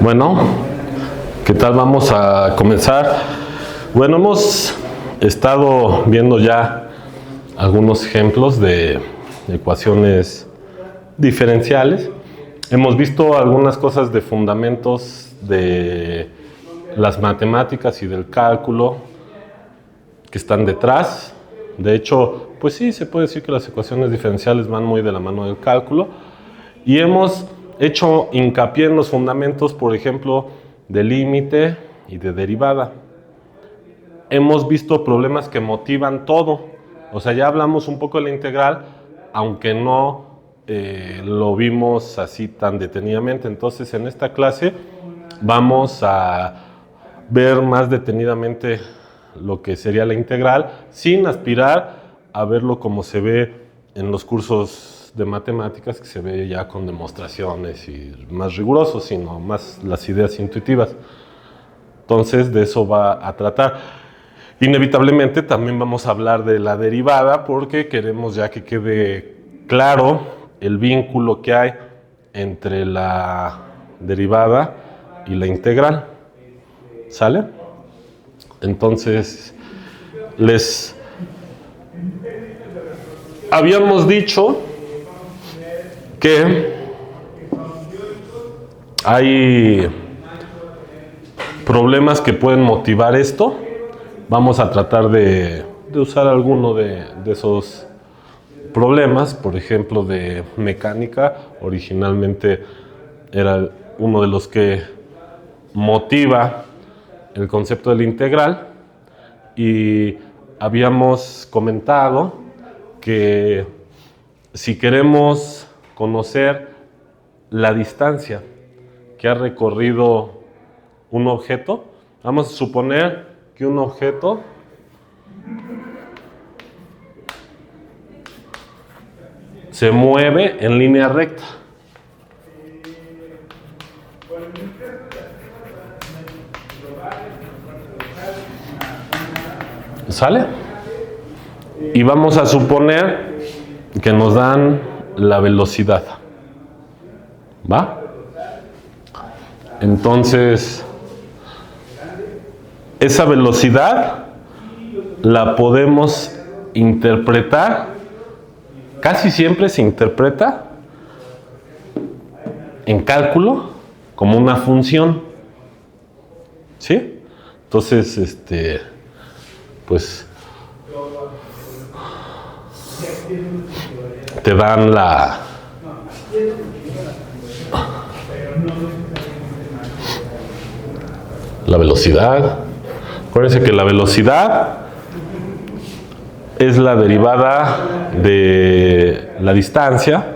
Bueno, ¿qué tal? Vamos a comenzar. Bueno, hemos estado viendo ya algunos ejemplos de ecuaciones diferenciales. Hemos visto algunas cosas de fundamentos de las matemáticas y del cálculo que están detrás. De hecho, pues sí, se puede decir que las ecuaciones diferenciales van muy de la mano del cálculo. Y hemos hecho hincapié en los fundamentos, por ejemplo, de límite y de derivada. Hemos visto problemas que motivan todo. O sea, ya hablamos un poco de la integral, aunque no lo vimos así tan detenidamente. Entonces, en esta clase vamos a ver más detenidamente lo que sería la integral, sin aspirar a verlo como se ve en los cursos de matemáticas, que se ve ya con demostraciones y más rigurosos, sino más las ideas intuitivas. Entonces, de eso va a tratar. Inevitablemente también vamos a hablar de la derivada, porque queremos ya que quede claro el vínculo que hay entre la derivada y la integral. ¿Sale? Entonces, les habíamos dicho que hay problemas que pueden motivar esto. Vamos a tratar de usar alguno de esos problemas. Por ejemplo, de mecánica. Originalmente era uno de los que motiva el concepto de la integral, y habíamos comentado que si queremos conocer la distancia que ha recorrido un objeto, vamos a suponer que un objeto se mueve en línea recta. ¿Sale? Y vamos a suponer que nos dan la velocidad. ¿Va? Entonces, esa velocidad la podemos interpretar, casi siempre se interpreta en cálculo como una función. ¿Sí? Entonces, pues te dan la velocidad. Acuérdense que la velocidad es la derivada de la distancia,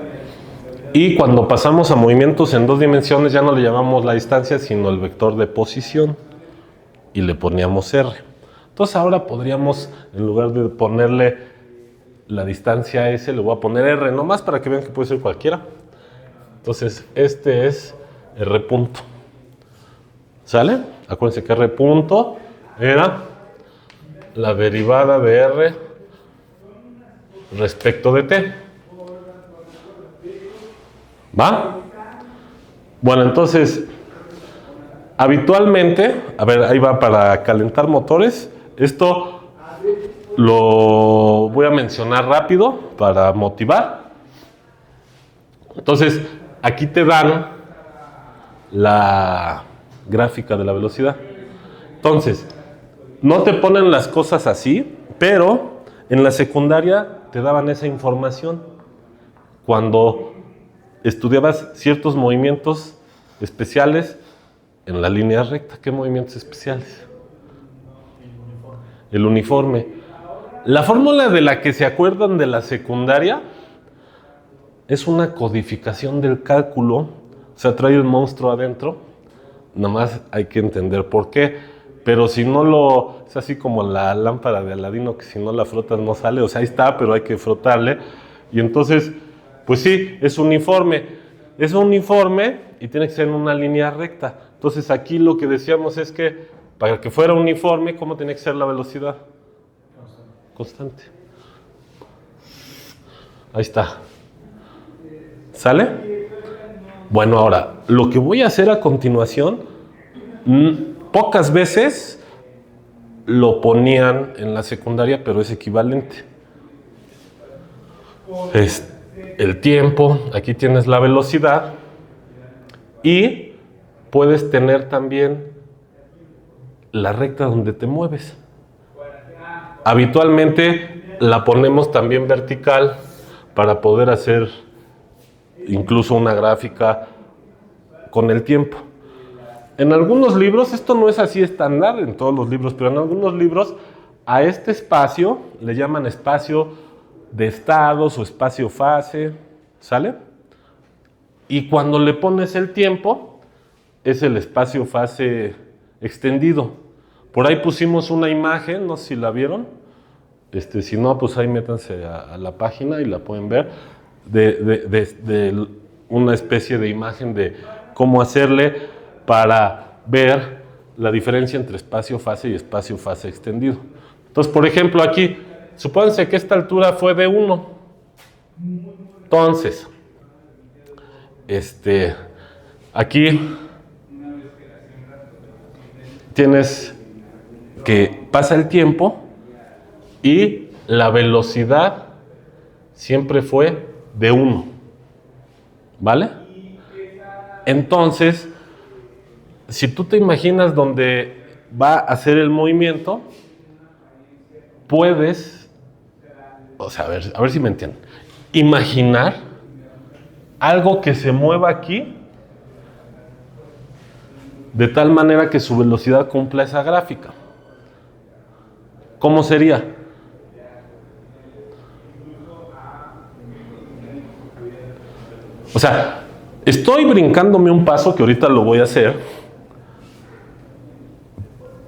y cuando pasamos a movimientos en dos dimensiones ya no le llamamos la distancia, sino el vector de posición, y le poníamos r. Entonces ahora podríamos, en lugar de ponerle la distancia s, le voy a poner r, nomás para que vean que puede ser cualquiera. Entonces este es r punto. ¿Sale? Acuérdense que r punto era la derivada de r respecto de t. ¿Va? Bueno, entonces, habitualmente, a ver, ahí va para calentar motores. Esto lo voy a mencionar rápido para motivar. Entonces, aquí te dan la gráfica de la velocidad. Entonces, no te ponen las cosas así, pero en la secundaria te daban esa información cuando estudiabas ciertos movimientos especiales en la línea recta. ¿Qué movimientos especiales? El uniforme. La fórmula de la que se acuerdan de la secundaria es una codificación del cálculo. O sea, trae un monstruo adentro. Nada más hay que entender por qué. Pero si no lo... Es así como la lámpara de Aladino, que si no la frotas no sale. O sea, ahí está, pero hay que frotarle. Y entonces, pues sí, es uniforme. Es uniforme y tiene que ser en una línea recta. Entonces aquí lo que decíamos es que para que fuera uniforme, ¿cómo tenía que ser la velocidad? Constante. Ahí está. ¿Sale? Bueno, ahora, lo que voy a hacer a continuación, pocas veces lo ponían en la secundaria, pero es equivalente. Es el tiempo, aquí tienes la velocidad y puedes tener también la recta donde te mueves. Habitualmente la ponemos también vertical para poder hacer incluso una gráfica con el tiempo. En algunos libros, esto no es así estándar en todos los libros, pero en algunos libros a este espacio le llaman espacio de estados o espacio fase, ¿sale? Y cuando le pones el tiempo, es el espacio fase extendido. Por ahí pusimos una imagen, no sé si la vieron. Si no, pues ahí métanse a la página y la pueden ver. De una especie de imagen de cómo hacerle para ver la diferencia entre espacio fase y espacio fase extendido. Entonces, por ejemplo, aquí, supónganse que esta altura fue de 1. Entonces, aquí tienes que pasa el tiempo y la velocidad siempre fue de 1, ¿vale? Entonces, si tú te imaginas dónde va a hacer el movimiento, puedes, o sea, a ver si me entienden, imaginar algo que se mueva aquí de tal manera que su velocidad cumpla esa gráfica. ¿Cómo sería? O sea, estoy brincándome un paso que ahorita lo voy a hacer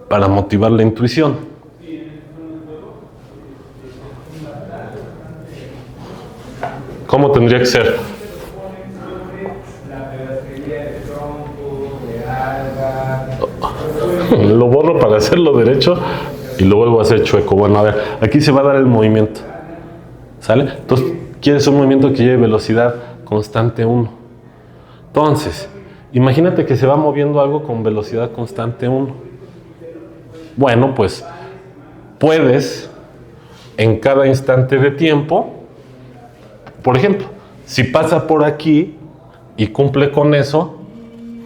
para motivar la intuición. ¿Cómo tendría que ser? Lo borro para hacerlo derecho y lo vuelvo a hacer chueco. Bueno, a ver, aquí se va a dar el movimiento. ¿Sale? Entonces, quieres un movimiento que lleve velocidad constante 1. Entonces, imagínate que se va moviendo algo con velocidad constante 1. Bueno, pues puedes en cada instante de tiempo, por ejemplo, si pasa por aquí y cumple con eso,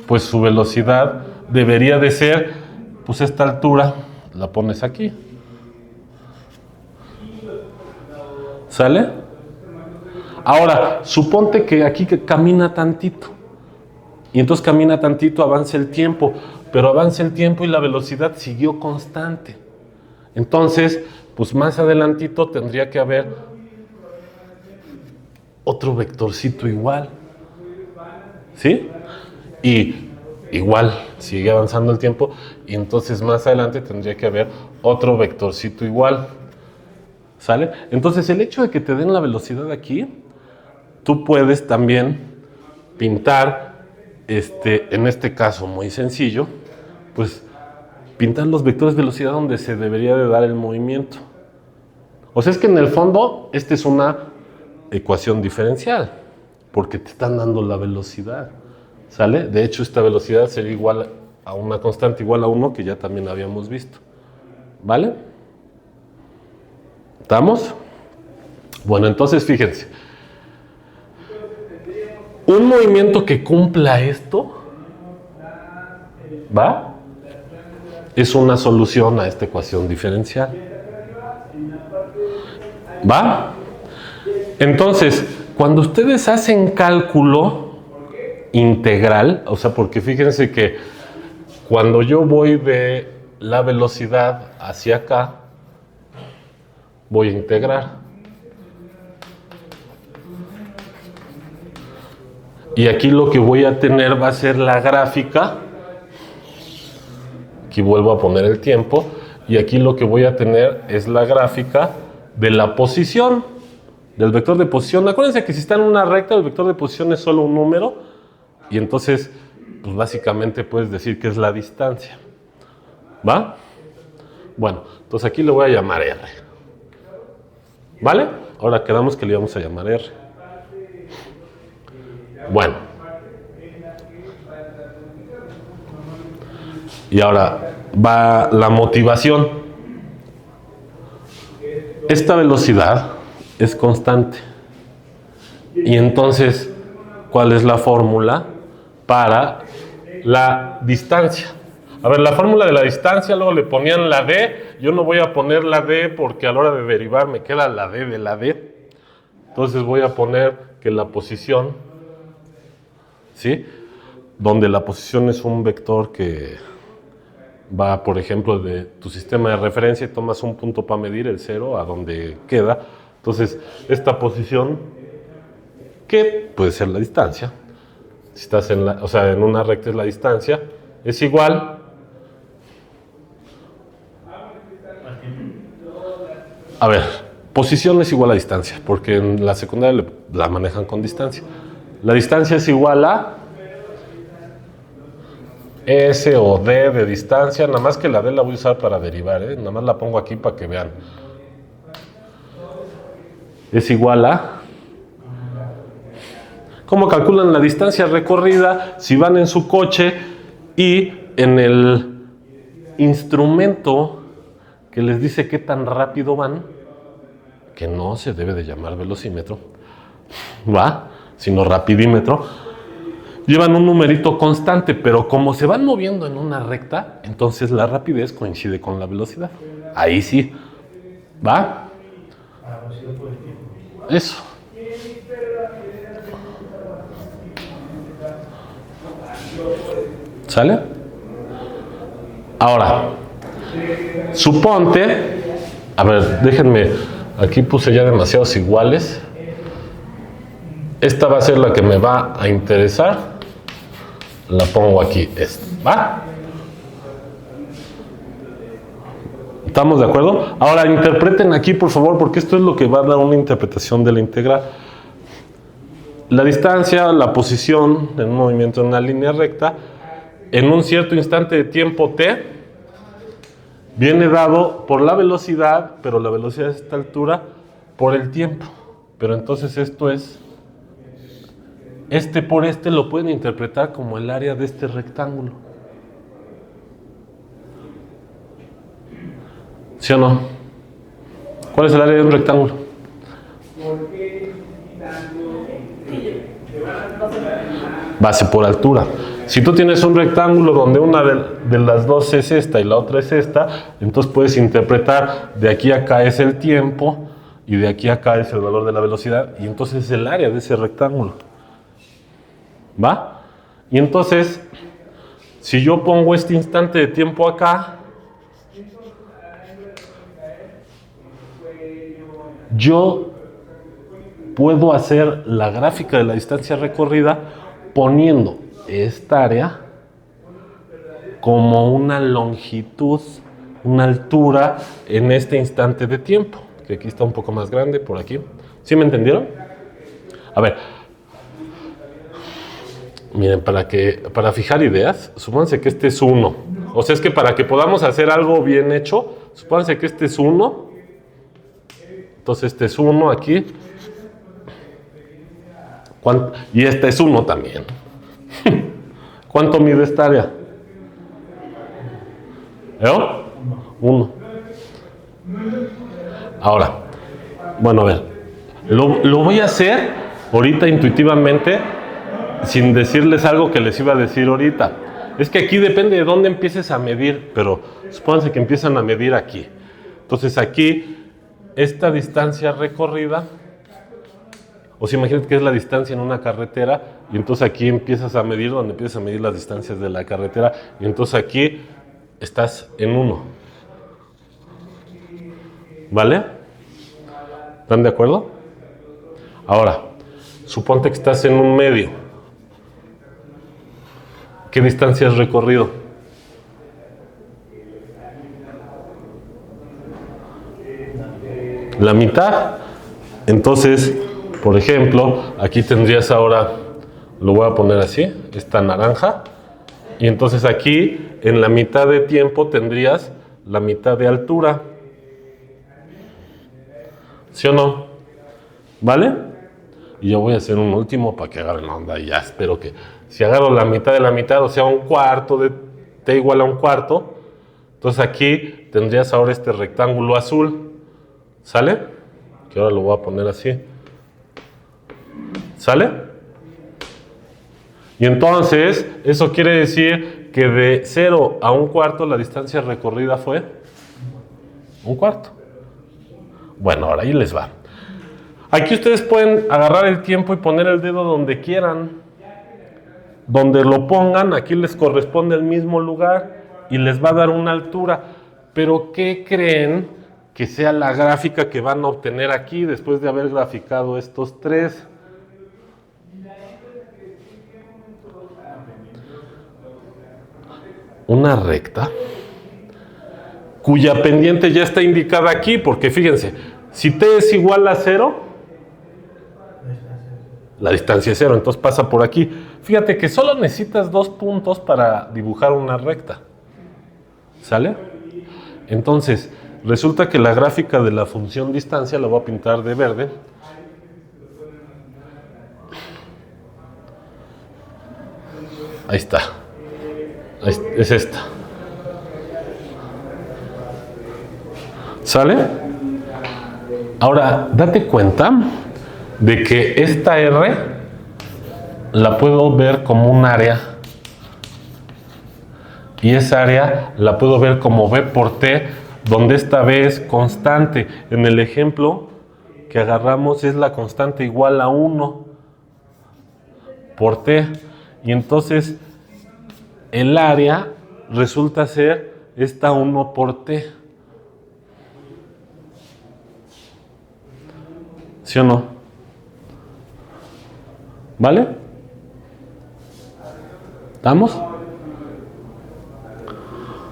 pues su velocidad debería de ser, pues esta altura la pones aquí. ¿Sale? Ahora, suponte que aquí que camina tantito. Y entonces camina tantito, avanza el tiempo. Pero avanza el tiempo y la velocidad siguió constante. Entonces, pues más adelantito tendría que haber otro vectorcito igual. ¿Sí? Y igual, sigue avanzando el tiempo. Y entonces más adelante tendría que haber otro vectorcito igual. ¿Sale? Entonces, el hecho de que te den la velocidad aquí, tú puedes también pintar, en este caso muy sencillo, pues pintar los vectores de velocidad donde se debería de dar el movimiento. O sea, es que en el fondo, esta es una ecuación diferencial, porque te están dando la velocidad, ¿sale? De hecho, esta velocidad sería igual a una constante igual a 1 que ya también habíamos visto, ¿vale? ¿Estamos? Bueno, entonces fíjense. Un movimiento que cumpla esto, ¿va? Es una solución a esta ecuación diferencial. ¿Va? Entonces, cuando ustedes hacen cálculo integral, o sea, porque fíjense que cuando yo voy de la velocidad hacia acá, voy a integrar. Y aquí lo que voy a tener va a ser la gráfica. Aquí vuelvo a poner el tiempo. Y aquí lo que voy a tener es la gráfica de la posición, del vector de posición. Acuérdense que si está en una recta, el vector de posición es solo un número. Y entonces, pues básicamente puedes decir que es la distancia. ¿Va? Bueno, entonces aquí le voy a llamar R. ¿Vale? Ahora quedamos que le vamos a llamar R. Bueno, Y ahora va la motivación. Esta velocidad es constante. Y entonces, ¿cuál es la fórmula para la distancia? A ver, la fórmula de la distancia, luego le ponían la D. Yo no voy a poner la D porque a la hora de derivar me queda la D de la D. Entonces voy a poner que la posición, ¿sí? Donde la posición es un vector que va, por ejemplo, de tu sistema de referencia y tomas un punto para medir el 0 a donde queda. Entonces, esta posición, que puede ser la distancia, si estás en en una recta es la distancia, es igual a ver, posición es igual a distancia, porque en la secundaria la manejan con distancia. La distancia es igual a S o D de distancia, nada más que la D la voy a usar para derivar, nada más la pongo aquí para que vean. Es igual a... ¿Cómo calculan la distancia recorrida? Si van en su coche y en el instrumento que les dice qué tan rápido van, que no se debe de llamar velocímetro, ¿va? Sino rapidímetro, llevan un numerito constante, pero como se van moviendo en una recta, entonces la rapidez coincide con la velocidad. Ahí sí, ¿va? Eso. ¿Sale? Ahora, suponte, a ver, déjenme, aquí puse ya demasiados iguales. Esta va a ser la que me va a interesar. La pongo aquí, ¿va? ¿Estamos de acuerdo? Ahora interpreten aquí, por favor, porque esto es lo que va a dar una interpretación de la integral. La distancia, la posición en un movimiento en una línea recta, en un cierto instante de tiempo t, viene dado por la velocidad, pero la velocidad a esta altura por el tiempo. Pero entonces esto es, este por este lo pueden interpretar como el área de este rectángulo. ¿Sí o no? ¿Cuál es el área de un rectángulo? Base por altura. Si tú tienes un rectángulo donde una de las dos es esta y la otra es esta, entonces puedes interpretar de aquí a acá es el tiempo y de aquí a acá es el valor de la velocidad y entonces es el área de ese rectángulo. ¿Va? Y entonces, si yo pongo este instante de tiempo acá, yo puedo hacer la gráfica de la distancia recorrida poniendo esta área como una longitud, una altura en este instante de tiempo, que aquí está un poco más grande, por aquí. ¿Sí me entendieron? A ver, miren, para fijar ideas, supónganse que este es 1. O sea, es que para que podamos hacer algo bien hecho, supónganse que este es 1. Entonces este es 1 aquí. Y este es 1 también. ¿Cuánto mide esta área? 1. Ahora, bueno, a ver. Lo voy a hacer ahorita intuitivamente sin decirles algo que les iba a decir ahorita. Es que aquí depende de dónde empieces a medir, pero supónganse que empiezan a medir aquí. Entonces aquí, esta distancia recorrida, o sea, imagínate que es la distancia en una carretera, y entonces aquí empiezas a medir donde empiezas a medir las distancias de la carretera, y entonces aquí estás en 1. ¿Vale? ¿Están de acuerdo? Ahora, suponte que estás en un medio. ¿Qué distancia has recorrido? La mitad. Entonces, por ejemplo, aquí tendrías ahora, lo voy a poner así, esta naranja, y entonces aquí en la mitad de tiempo tendrías la mitad de altura. ¿Sí o no? ¿Vale? Y yo voy a hacer un último para que agarren la onda y ya espero que Si agarro la mitad de la mitad, o sea, un cuarto de t igual a un cuarto, entonces aquí tendrías ahora este rectángulo azul, ¿sale? Que ahora lo voy a poner así, ¿sale? Y entonces, eso quiere decir que de 0 a un cuarto la distancia recorrida fue un cuarto. Bueno, ahora ahí les va. Aquí ustedes pueden agarrar el tiempo y poner el dedo donde quieran. Donde lo pongan, aquí les corresponde el mismo lugar y les va a dar una altura. Pero ¿qué creen que sea la gráfica que van a obtener aquí después de haber graficado estos tres? Una recta cuya pendiente ya está indicada aquí, porque fíjense, si t es igual a 0, la distancia es 0, entonces pasa por aquí. Fíjate que solo necesitas 2 puntos para dibujar una recta. ¿Sale? Entonces, resulta que la gráfica de la función distancia la voy a pintar de verde. Ahí está. Es esta. ¿Sale? Ahora, date cuenta de que esta R la puedo ver como un área y esa área la puedo ver como B por T, donde esta B es constante. En el ejemplo que agarramos es la constante igual a 1 por T, y entonces el área resulta ser esta 1 por T. ¿Sí o no? ¿Vale? ¿Estamos?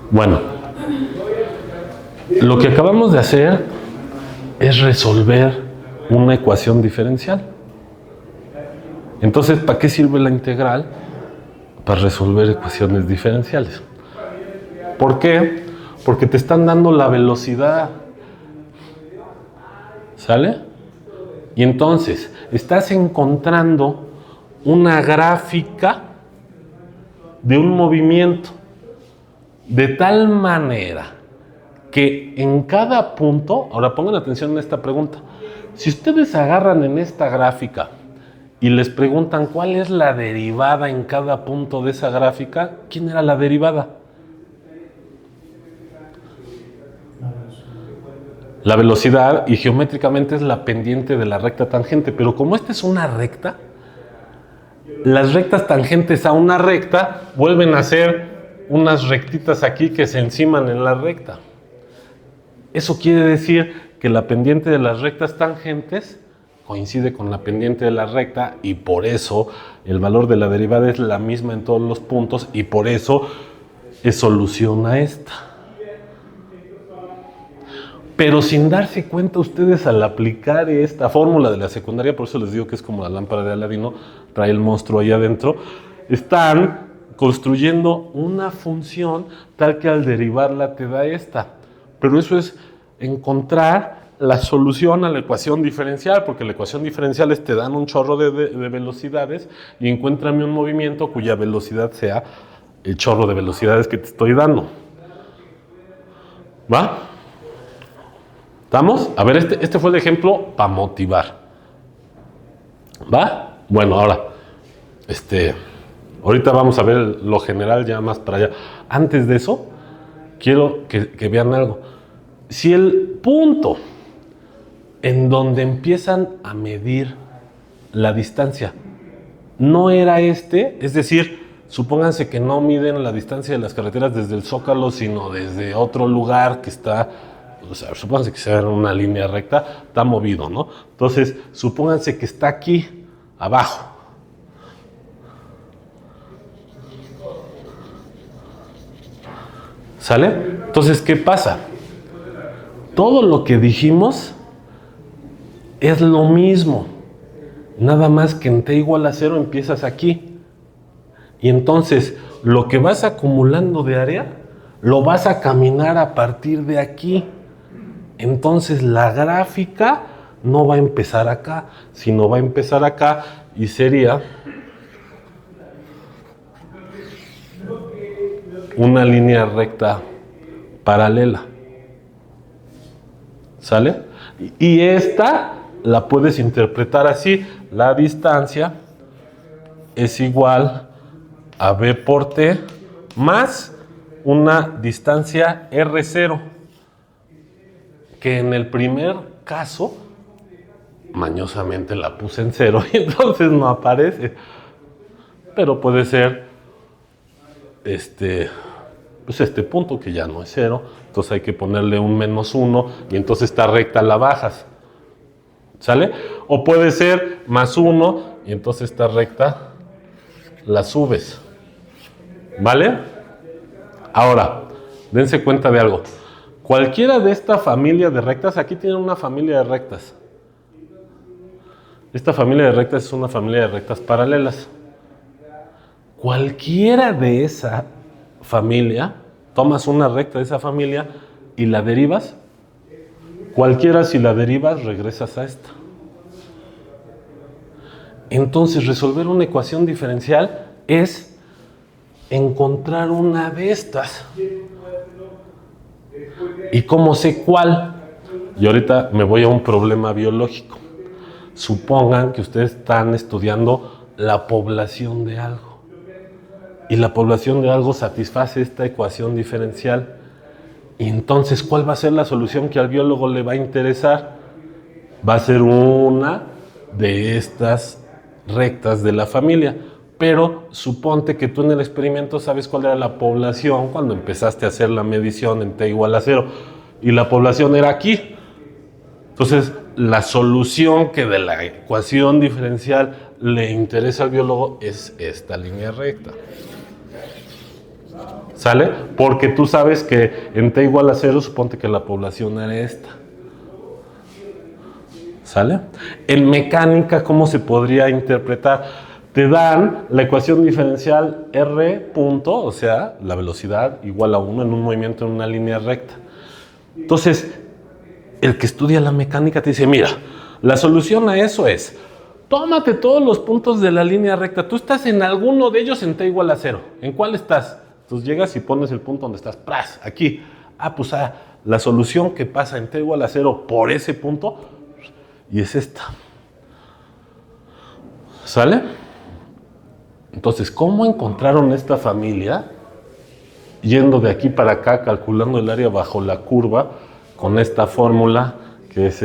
Bueno, lo que acabamos de hacer es resolver una ecuación diferencial. Entonces, ¿para qué sirve la integral? Para resolver ecuaciones diferenciales. ¿Por qué? Porque te están dando la velocidad. ¿Sale? Y entonces, estás encontrando una gráfica de un movimiento de tal manera que en cada punto, ahora pongan atención en esta pregunta, si ustedes agarran en esta gráfica y les preguntan cuál es la derivada en cada punto de esa gráfica, ¿quién era la derivada? La velocidad, y geométricamente es la pendiente de la recta tangente, pero como esta es una recta, las rectas tangentes a una recta vuelven a ser unas rectitas aquí que se enciman en la recta. Eso quiere decir que la pendiente de las rectas tangentes coincide con la pendiente de la recta, y por eso el valor de la derivada es la misma en todos los puntos, y por eso es solución a esta. Pero sin darse cuenta ustedes, al aplicar esta fórmula de la secundaria, por eso les digo que es como la lámpara de Aladino, trae el monstruo ahí adentro, están construyendo una función tal que al derivarla te da esta. Pero eso es encontrar la solución a la ecuación diferencial, porque la ecuación diferencial es te dan un chorro de velocidades y encuéntrame un movimiento cuya velocidad sea el chorro de velocidades que te estoy dando. ¿Va? ¿Estamos? A ver, este fue el ejemplo para motivar. ¿Va? Bueno, ahora, ahorita vamos a ver lo general ya más para allá. Antes de eso, quiero que vean algo. Si el punto en donde empiezan a medir la distancia no era es decir, supónganse que no miden la distancia de las carreteras desde el Zócalo, sino desde otro lugar que está, o sea, supónganse que sea una línea recta, está movido, ¿no? Entonces, supónganse que está aquí, abajo. ¿Sale? Entonces, ¿qué pasa? Todo lo que dijimos es lo mismo, nada más que en t igual a 0 empiezas aquí. Y entonces, lo que vas acumulando de área, lo vas a caminar a partir de aquí. Entonces, la gráfica no va a empezar acá, sino va a empezar acá y sería una línea recta paralela. ¿Sale? Y esta la puedes interpretar así. La distancia es igual a B por T más una distancia R0, que en el primer caso mañosamente la puse en 0 y entonces no aparece. Pero puede ser pues este punto que ya no es 0, entonces hay que ponerle un -1 y entonces esta recta la bajas. ¿Sale? O puede ser +1 y entonces esta recta la subes. ¿Vale? Ahora, dense cuenta de algo. Cualquiera de esta familia de rectas, aquí tienen una familia de rectas. Esta familia de rectas es una familia de rectas paralelas. Cualquiera de esa familia, tomas una recta de esa familia y la derivas. Cualquiera, si la derivas, regresas a esta. Entonces, resolver una ecuación diferencial es encontrar una de estas. ¿Y cómo sé cuál? Y ahorita me voy a un problema biológico. Supongan que ustedes están estudiando la población de algo. Y la población de algo satisface esta ecuación diferencial. Y entonces, ¿cuál va a ser la solución que al biólogo le va a interesar? Va a ser una de estas rectas de la familia. Pero suponte que tú en el experimento sabes cuál era la población cuando empezaste a hacer la medición en t igual a 0. Y la población era aquí. Entonces, la solución que de la ecuación diferencial le interesa al biólogo es esta línea recta. ¿Sale? Porque tú sabes que en t igual a 0, suponte que la población era esta. ¿Sale? En mecánica, ¿cómo se podría interpretar? Te dan la ecuación diferencial R punto, o sea, la velocidad igual a 1 en un movimiento en una línea recta. Entonces, el que estudia la mecánica te dice, mira, la solución a eso es, tómate todos los puntos de la línea recta. Tú estás en alguno de ellos en t igual a 0. ¿En cuál estás? Entonces llegas y pones el punto donde estás. ¡Pras! Aquí. Pues la solución que pasa en t igual a 0 por ese punto, y es esta. ¿Sale? Entonces, ¿cómo encontraron esta familia? Yendo de aquí para acá, calculando el área bajo la curva, con esta fórmula que es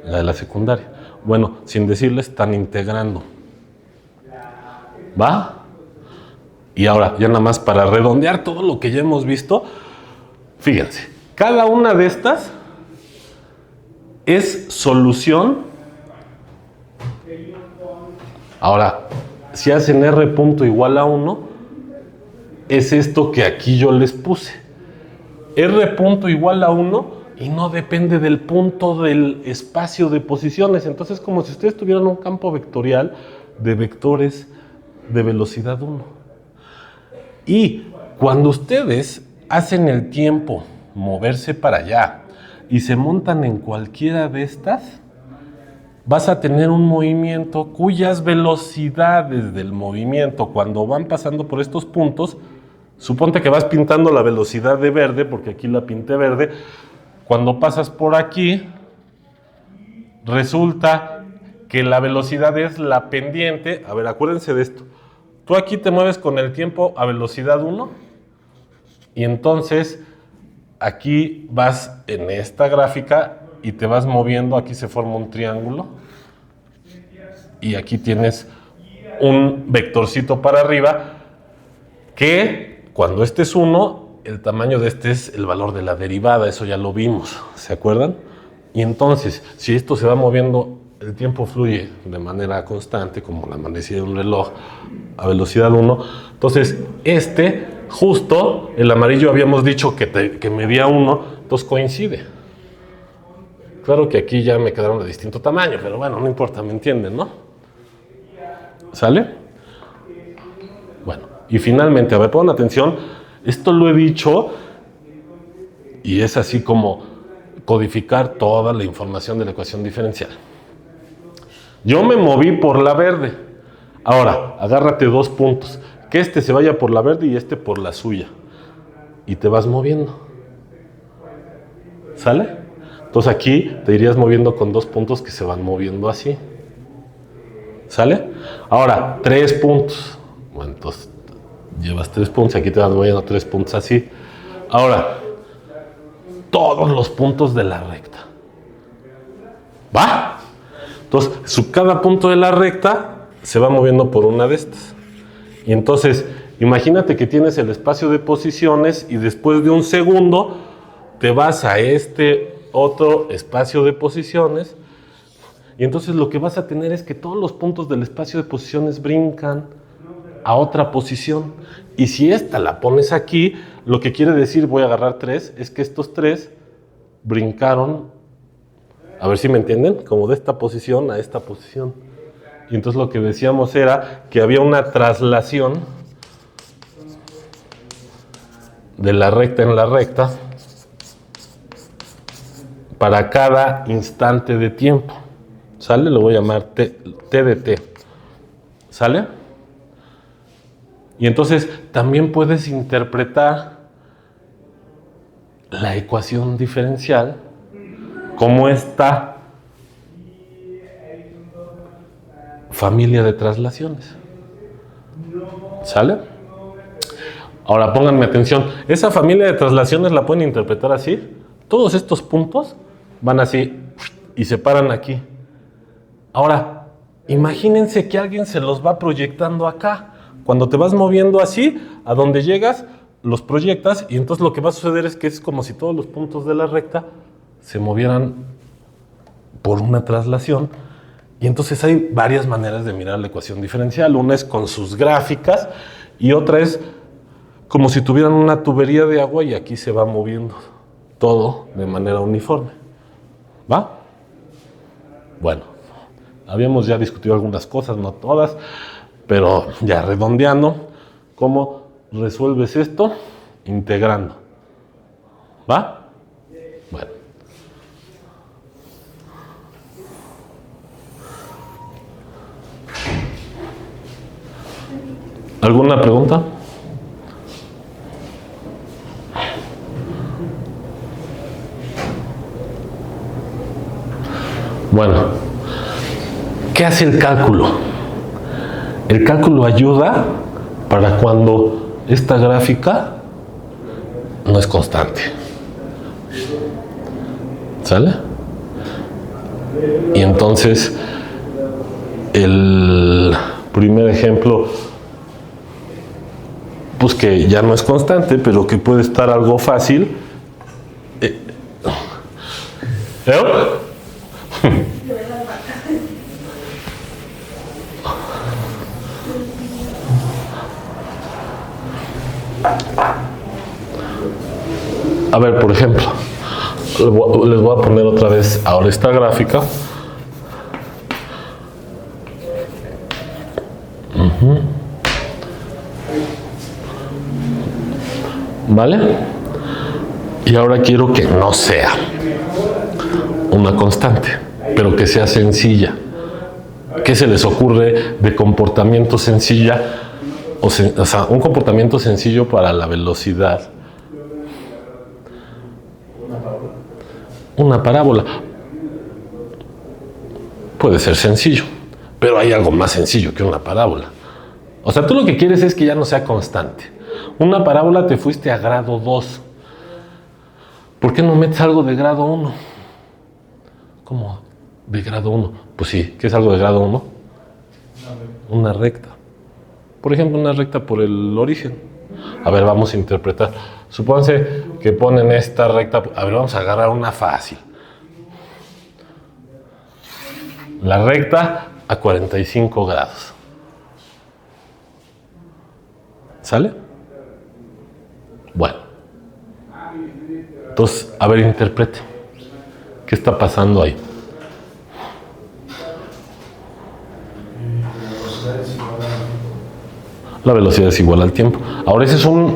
la de la secundaria. Bueno, sin decirles, están integrando. ¿Va? Y ahora, ya nada más para redondear todo lo que ya hemos visto, fíjense, cada una de estas es solución. Ahora, si hacen R punto igual a 1, es esto que aquí yo les puse. R punto igual a 1 y no depende del punto del espacio de posiciones. Entonces, como si ustedes tuvieran un campo vectorial de vectores de velocidad 1. Y cuando ustedes hacen el tiempo moverse para allá y se montan en cualquiera de estas, vas a tener un movimiento cuyas velocidades del movimiento, cuando van pasando por estos puntos, suponte que vas pintando la velocidad de verde, porque aquí la pinté verde, cuando pasas por aquí, resulta que la velocidad es la pendiente. A ver, acuérdense de esto. Tú aquí te mueves con el tiempo a velocidad 1 y entonces aquí vas en esta gráfica y te vas moviendo, aquí se forma un triángulo y aquí tienes un vectorcito para arriba que cuando este es 1, el tamaño de este es el valor de la derivada, eso ya lo vimos, ¿se acuerdan? Y entonces, si esto se va moviendo, el tiempo fluye de manera constante, como la manecilla de un reloj, a velocidad 1. Entonces, justo, el amarillo habíamos dicho que medía 1, entonces coincide. Claro que aquí ya me quedaron de distinto tamaño, pero bueno, no importa, me entienden, ¿no? ¿Sale? Bueno, y finalmente, a ver, pongan atención, esto lo he dicho y es así como codificar toda la información de la ecuación diferencial. Yo me moví por la verde. Ahora, agárrate 2 puntos. que este se vaya por la verde y este por la suya. Y te vas moviendo. ¿Sale? Entonces aquí te irías moviendo con 2 puntos que se van moviendo así. ¿Sale? Ahora, 3 puntos. Bueno, entonces llevas 3 puntos, aquí te vas moviendo 3 puntos así. Ahora, todos los puntos de la recta. ¿Va? Entonces, cada punto de la recta se va moviendo por una de estas. Y entonces, imagínate que tienes el espacio de posiciones y después de un segundo te vas a este otro espacio de posiciones. Y entonces lo que vas a tener es que todos los puntos del espacio de posiciones brincan a otra posición. Y si esta la pones aquí, lo que quiere decir, voy a agarrar 3, es que estos 3 brincaron, a ver si me entienden, como de esta posición a esta posición. Y entonces lo que decíamos era que había una traslación de la recta en la recta para cada instante de tiempo. ¿Sale? Lo voy a llamar T de T. ¿Sale? Y entonces también puedes interpretar la ecuación diferencial como esta familia de traslaciones. ¿Sale? Ahora pónganme atención. Esa familia de traslaciones la pueden interpretar así. Todos estos puntos van así y se paran aquí. Ahora, imagínense que alguien se los va proyectando acá. Cuando te vas moviendo así, a donde llegas, los proyectas y entonces lo que va a suceder es que es como si todos los puntos de la recta se movieran por una traslación. Y entonces hay varias maneras de mirar la ecuación diferencial. Una es con sus gráficas y otra es como si tuvieran una tubería de agua y aquí se va moviendo todo de manera uniforme. ¿Va? Bueno. Habíamos ya discutido algunas cosas, no todas, pero ya redondeando, ¿cómo resuelves esto? Integrando. ¿Va? Bueno. ¿Alguna pregunta? Bueno. ¿Qué hace el cálculo? El cálculo ayuda para cuando esta gráfica no es constante. ¿Sale? Y entonces, el primer ejemplo, pues que ya no es constante, pero que puede estar algo fácil. A ver, por ejemplo, les voy a poner otra vez ahora esta gráfica. ¿Vale? Y ahora quiero que no sea una constante, pero que sea sencilla. ¿Qué se les ocurre de comportamiento sencilla? O sea, un comportamiento sencillo para la velocidad. Una parábola. Puede ser sencillo, pero hay algo más sencillo que una parábola. O sea, tú lo que quieres es que ya no sea constante. Una parábola te fuiste a grado 2. ¿Por qué no metes algo de grado 1? ¿Cómo? ¿De grado 1? Pues sí, ¿qué es algo de grado 1? Una recta. Por ejemplo, una recta por el origen. A ver, vamos a interpretar. Supónganse que ponen esta recta. A ver, vamos a agarrar una fácil. La recta a 45 grados. ¿Sale? Bueno. Entonces, a ver, interprete. ¿Qué está pasando ahí? La velocidad es igual al tiempo. Ahora, ese es un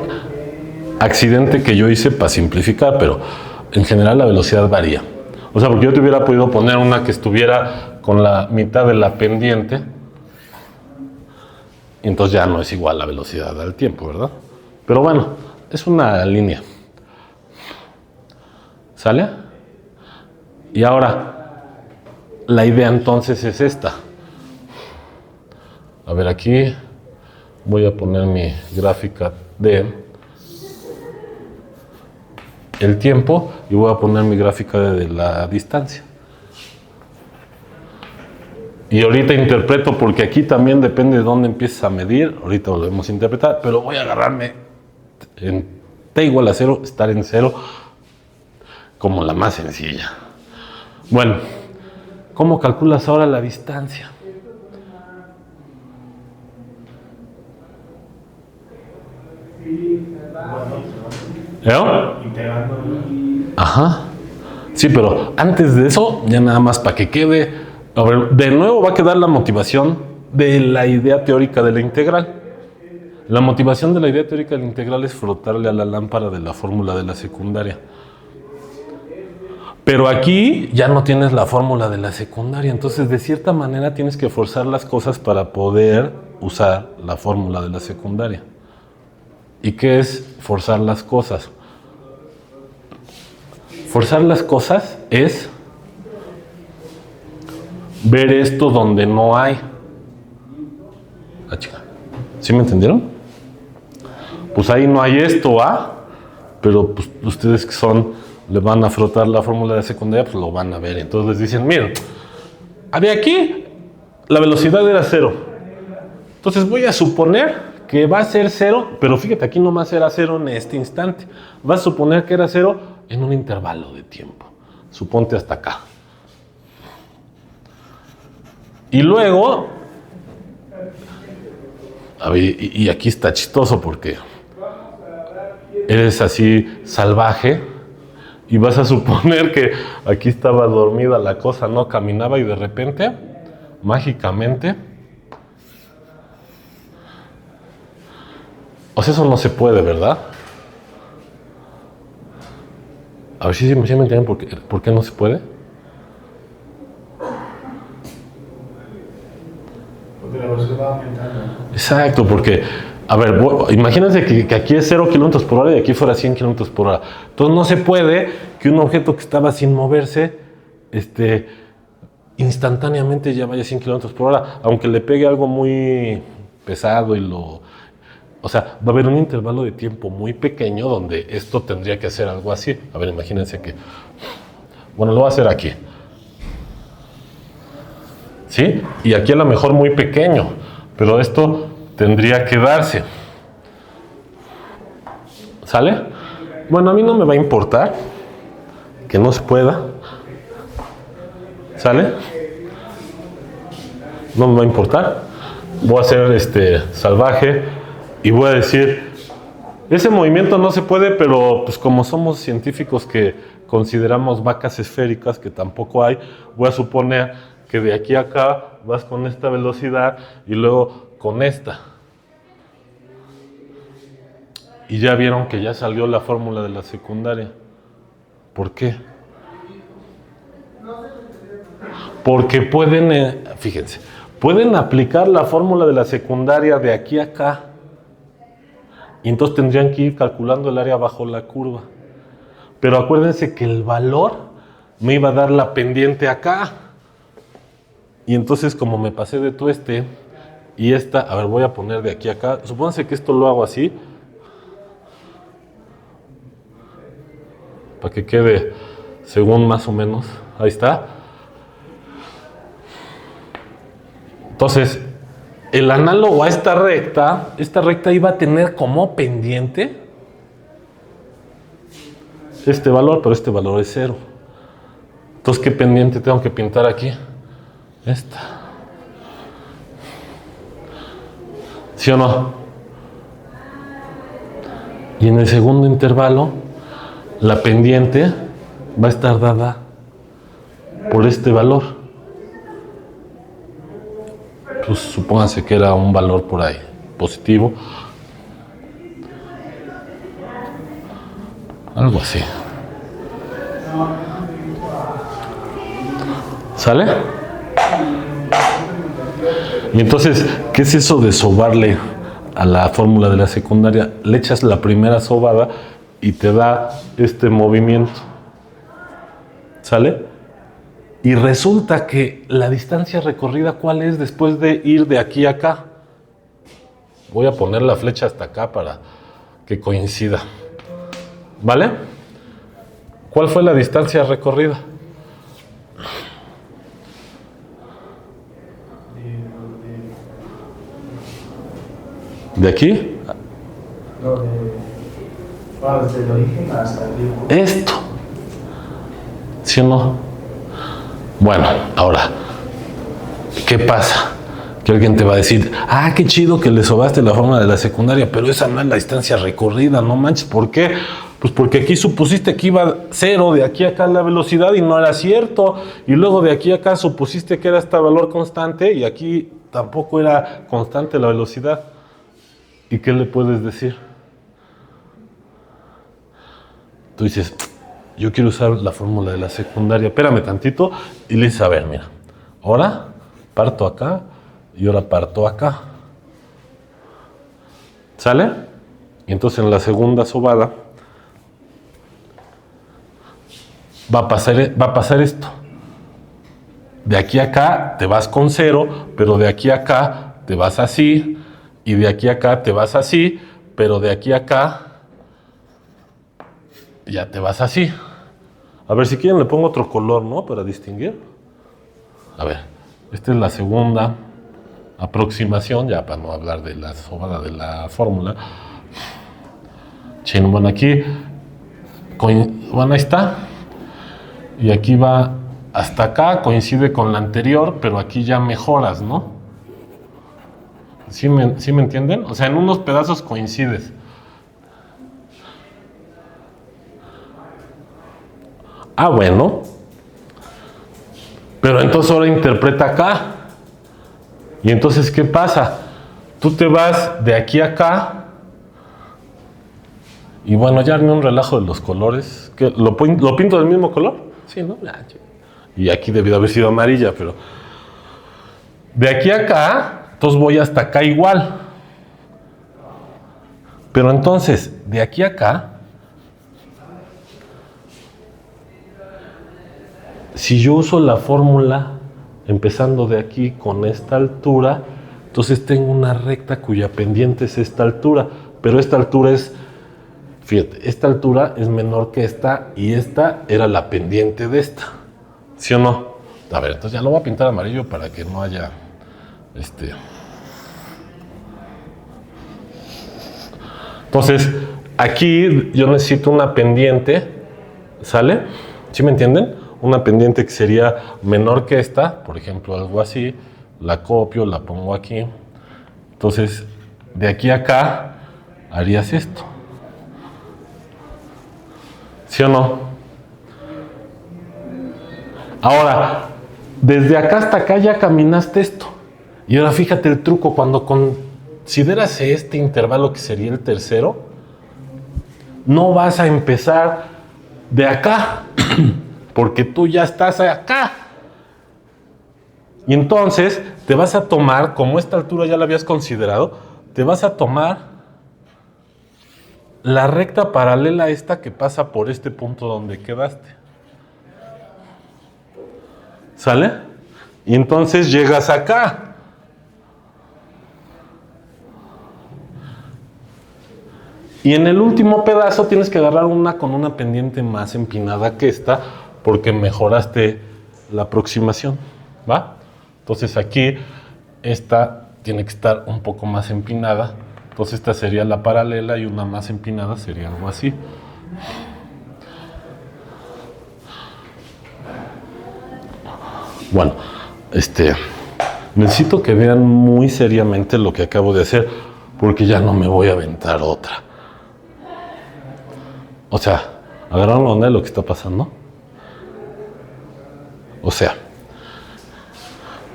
accidente que yo hice para simplificar, pero en general la velocidad varía. O sea, porque yo te hubiera podido poner una que estuviera con la mitad de la pendiente Y entonces ya no es igual la velocidad al tiempo, ¿verdad? Pero bueno, es una línea. ¿Sale? Y ahora, la idea entonces es esta. A ver, aquí voy a poner mi gráfica de el tiempo y voy a poner mi gráfica de la distancia. Y ahorita interpreto, porque aquí también depende de dónde empieces a medir. Ahorita lo debemos interpretar, pero voy a agarrarme en t igual a 0, estar en 0, como la más sencilla. Bueno, ¿cómo calculas ahora la distancia? Integrando. Ajá. Sí, pero antes de eso, ya nada más para que quede. A ver, de nuevo va a quedar la motivación de la idea teórica de la integral. La motivación de la idea teórica de la integral es frotarle a la lámpara de la fórmula de la secundaria. Pero aquí ya no tienes la fórmula de la secundaria, entonces de cierta manera tienes que forzar las cosas para poder usar la fórmula de la secundaria. ¿Y qué es forzar las cosas? Forzar las cosas es ver esto donde no hay. Chica, ¿sí me entendieron? Pues ahí no hay esto, pero pues ustedes que le van a frotar la fórmula de secundaria, pues lo van a ver. Entonces les dicen, miren, de aquí la velocidad era 0. Entonces voy a suponer que va a ser 0, pero fíjate, aquí nomás era 0 en este instante. Vas a suponer que era 0 en un intervalo de tiempo. Suponte hasta acá. Y luego, a ver, y aquí está chistoso porque eres así salvaje y vas a suponer que aquí estaba dormida la cosa, no caminaba y de repente, mágicamente, o sea, eso no se puede, ¿verdad? A ver si me entienden por qué no se puede. Porque la velocidad va aumentando. Exacto, porque, a ver, imagínense que aquí es 0 kilómetros por hora y aquí fuera 100 kilómetros por hora. Entonces no se puede que un objeto que estaba sin moverse, instantáneamente ya vaya 100 kilómetros por hora, aunque le pegue algo muy pesado o sea, va a haber un intervalo de tiempo muy pequeño donde esto tendría que hacer algo así. A ver, imagínense que, bueno, lo voy a hacer aquí. ¿Sí? Y aquí a lo mejor muy pequeño, pero esto tendría que darse. ¿Sale? Bueno, a mí no me va a importar que no se pueda. ¿Sale? No me va a importar. Voy a ser salvaje y voy a decir, ese movimiento no se puede, pero pues como somos científicos que consideramos vacas esféricas, que tampoco hay, voy a suponer que de aquí a acá vas con esta velocidad y luego con esta. Y ya vieron que ya salió la fórmula de la secundaria. ¿Por qué? Porque fíjense, pueden aplicar la fórmula de la secundaria de aquí a acá. Y entonces tendrían que ir calculando el área bajo la curva. Pero acuérdense que el valor me iba a dar la pendiente acá. Y entonces como me pasé de tueste y esta, a ver, voy a poner de aquí a acá. Supónganse que esto lo hago así. Para que quede según más o menos. Ahí está. Entonces, el análogo a esta recta iba a tener como pendiente este valor, pero este valor es 0. Entonces, ¿qué pendiente tengo que pintar aquí? Esta. ¿Sí o no? Y en el segundo intervalo, la pendiente va a estar dada por este valor. Pues supónganse que era un valor por ahí positivo. Algo así. ¿Sale? Y entonces, ¿qué es eso de sobarle a la fórmula de la secundaria? Le echas la primera sobada y te da este movimiento. ¿Sale? Y resulta que la distancia recorrida, ¿cuál es después de ir de aquí a acá? Voy a poner la flecha hasta acá para que coincida. ¿Vale? ¿Cuál fue la distancia recorrida? ¿De aquí? No, desde el origen hasta el río. Esto. ¿Sí o no? Bueno, ahora, ¿qué pasa? Que alguien te va a decir, ah, qué chido que le sobaste la fórmula de la secundaria, pero esa no es la distancia recorrida, no manches, ¿por qué? Pues porque aquí supusiste que iba 0 de aquí a acá la velocidad y no era cierto, y luego de aquí a acá supusiste que era este valor constante y aquí tampoco era constante la velocidad. ¿Y qué le puedes decir? Tú dices, yo quiero usar la fórmula de la secundaria, espérame tantito, y le dices, a ver, mira, ahora parto acá y ahora parto acá. ¿Sale? Y entonces en la segunda sobada va a pasar esto. De aquí a acá te vas con 0, pero de aquí a acá te vas así, y de aquí a acá te vas así, pero de aquí a acá ya te vas así. A ver, si quieren le pongo otro color, ¿no? Para distinguir. A ver, esta es la segunda aproximación, ya para no hablar de la sobada de la fórmula. Bueno, aquí, bueno, ahí está. Y aquí va hasta acá, coincide con la anterior, pero aquí ya mejoras, ¿no? ¿Sí me entienden? O sea, en unos pedazos coincides. Ah, bueno. Pero entonces ahora interpreta acá. Y entonces, ¿qué pasa? Tú te vas de aquí a acá. Y bueno, ya armé un relajo de los colores. ¿Qué? ¿Lo pinto del mismo color? Sí, ¿no? Y aquí debió haber sido amarilla, pero... De aquí a acá... Entonces voy hasta acá igual. Pero entonces, de aquí a acá, si yo uso la fórmula empezando de aquí con esta altura, entonces tengo una recta cuya pendiente es esta altura. Pero esta altura es, fíjate, esta altura es menor que esta y esta era la pendiente de esta. ¿Sí o no? A ver, entonces ya lo voy a pintar amarillo para que no haya... Entonces, aquí yo necesito una pendiente, ¿sale? ¿Sí me entienden? Una pendiente que sería menor que esta, por ejemplo, algo así. La copio, la pongo aquí. Entonces, de aquí a acá, harías esto. ¿Sí o no? Ahora, desde acá hasta acá ya caminaste esto. Y ahora fíjate el truco, cuando consideras este intervalo que sería el tercero, no vas a empezar de acá, porque tú ya estás acá. Y entonces te vas a tomar, como esta altura ya la habías considerado, te vas a tomar la recta paralela a esta que pasa por este punto donde quedaste. ¿Sale? Y entonces llegas acá. Y en el último pedazo tienes que agarrar una con una pendiente más empinada que esta, porque mejoraste la aproximación, ¿va? Entonces aquí esta tiene que estar un poco más empinada. Entonces esta sería la paralela y una más empinada sería algo así. Bueno, necesito que vean muy seriamente lo que acabo de hacer, porque ya no me voy a aventar otra. O sea, ¿agarraron la onda de lo que está pasando? O sea,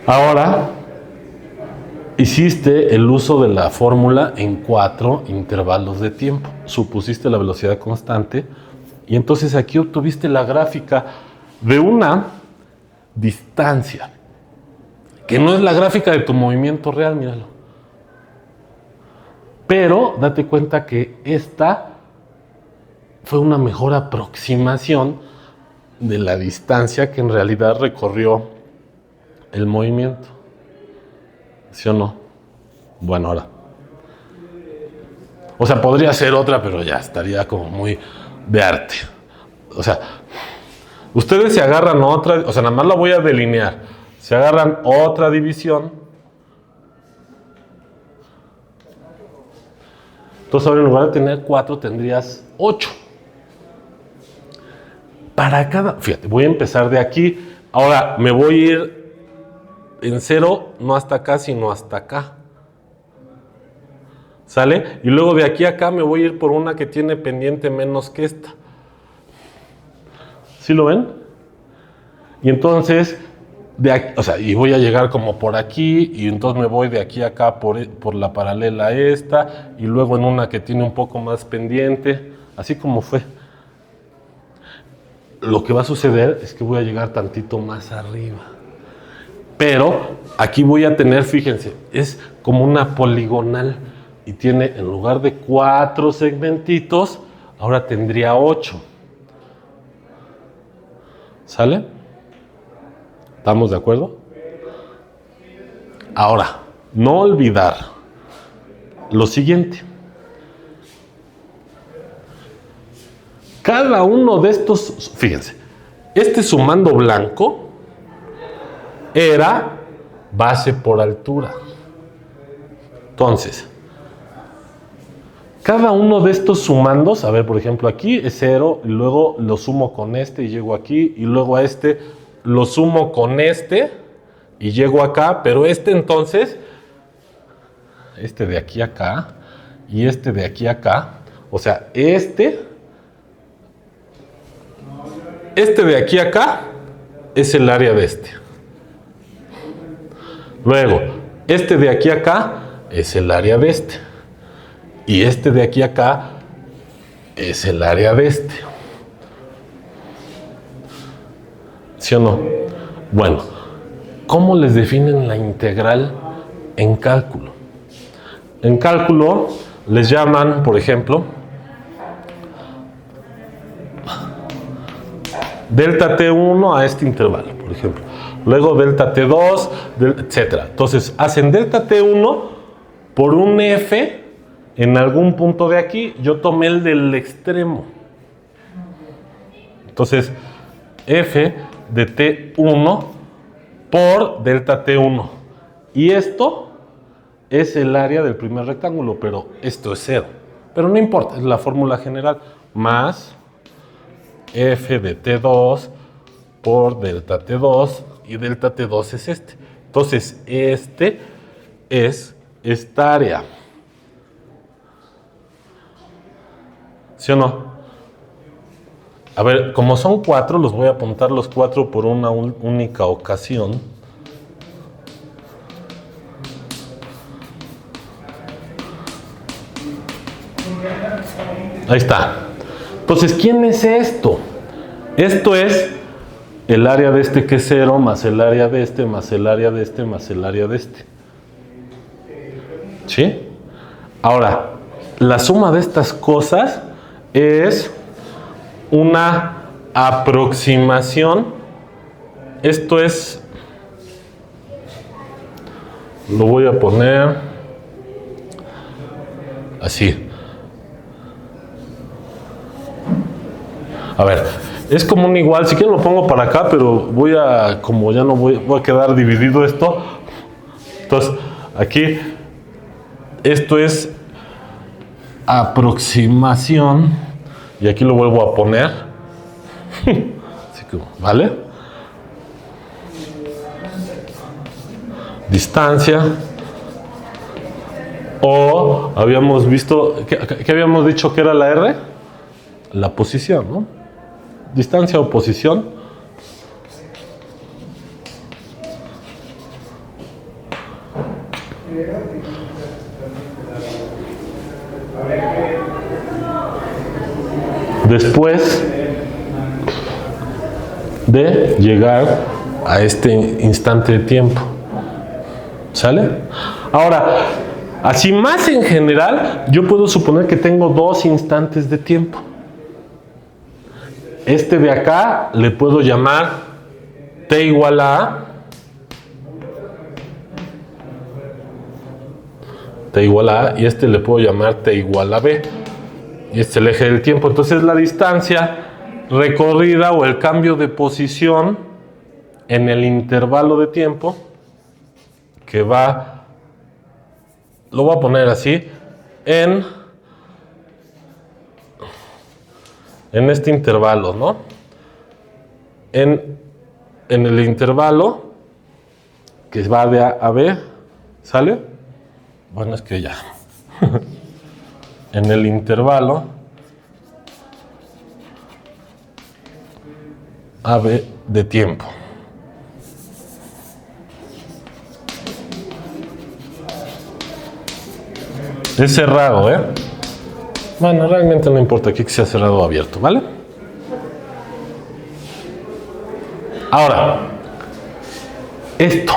ahora hiciste el uso de la fórmula en 4 intervalos de tiempo. Supusiste la velocidad constante y entonces aquí obtuviste la gráfica de una distancia que no es la gráfica de tu movimiento real, míralo. Pero date cuenta que esta fue una mejor aproximación de la distancia que en realidad recorrió el movimiento. ¿Sí o no? Bueno, ahora. O sea, podría ser otra, pero ya estaría como muy de arte. O sea, ustedes se agarran otra, o sea, nada más la voy a delinear. Se agarran otra división. Entonces ahora en lugar de tener 4 tendrías 8. Para cada, fíjate, voy a empezar de aquí. Ahora me voy a ir en 0, no hasta acá, sino hasta acá. ¿Sale? Y luego de aquí a acá me voy a ir por una que tiene pendiente menos que esta. ¿Sí lo ven? Y entonces, de aquí, o sea, y voy a llegar como por aquí, y entonces me voy de aquí a acá por la paralela a esta, y luego en una que tiene un poco más pendiente, así como fue. Lo que va a suceder es que voy a llegar tantito más arriba. Pero aquí voy a tener, fíjense, es como una poligonal. Y tiene, en lugar de 4 segmentitos, ahora tendría 8. ¿Sale? ¿Estamos de acuerdo? Ahora, no olvidar lo siguiente. Cada uno de estos, fíjense, este sumando blanco era base por altura. Entonces, cada uno de estos sumandos, a ver, por ejemplo, aquí es 0, y luego lo sumo con este y llego aquí, y luego a este lo sumo con este y llego acá, pero este entonces, este de aquí a acá y este de aquí a acá, o sea, este de aquí a acá es el área de este. Luego, este de aquí a acá es el área de este. Y este de aquí a acá es el área de este. ¿Sí o no? Bueno, ¿cómo les definen la integral en cálculo? En cálculo les llaman, por ejemplo, delta T1 a este intervalo, por ejemplo. Luego delta T2, etc. Entonces, hacen delta T1 por un F en algún punto de aquí. Yo tomé el del extremo. Entonces, F de T1 por delta T1. Y esto es el área del primer rectángulo, pero esto es 0. Pero no importa, es la fórmula general. Más F de T2 por delta T2, y delta T2 es este. Entonces, este es esta área. ¿Sí o no? A ver, como son 4, los voy a apuntar los 4 por una única ocasión. Ahí está. Entonces, ¿quién es esto? Esto es el área de este, que es 0, más el área de este, más el área de este, más el área de este. ¿Sí? Ahora, la suma de estas cosas es una aproximación. Esto es, lo voy a poner así. A ver, es como un igual, si quieren lo pongo para acá, pero voy a, como ya no voy a quedar dividido esto. Entonces, aquí, esto es aproximación, y aquí lo vuelvo a poner. Así que, ¿vale? Distancia. O habíamos visto, ¿qué habíamos dicho que era la R? La posición, ¿no? Distancia o posición. Después de llegar a este instante de tiempo. ¿Sale? Ahora, así más en general, yo puedo suponer que tengo dos instantes de tiempo. Este de acá le puedo llamar t igual a A. T igual a A, y este le puedo llamar t igual a B. Y este es el eje del tiempo. Entonces la distancia recorrida o el cambio de posición en el intervalo de tiempo que va, lo voy a poner así, en este intervalo, ¿no? En el intervalo que va de A a B, ¿sale? Bueno, es que ya. En el intervalo AB de tiempo. Es cerrado, ¿eh? Bueno, realmente no importa aquí que sea cerrado o abierto, ¿vale? Ahora, esto,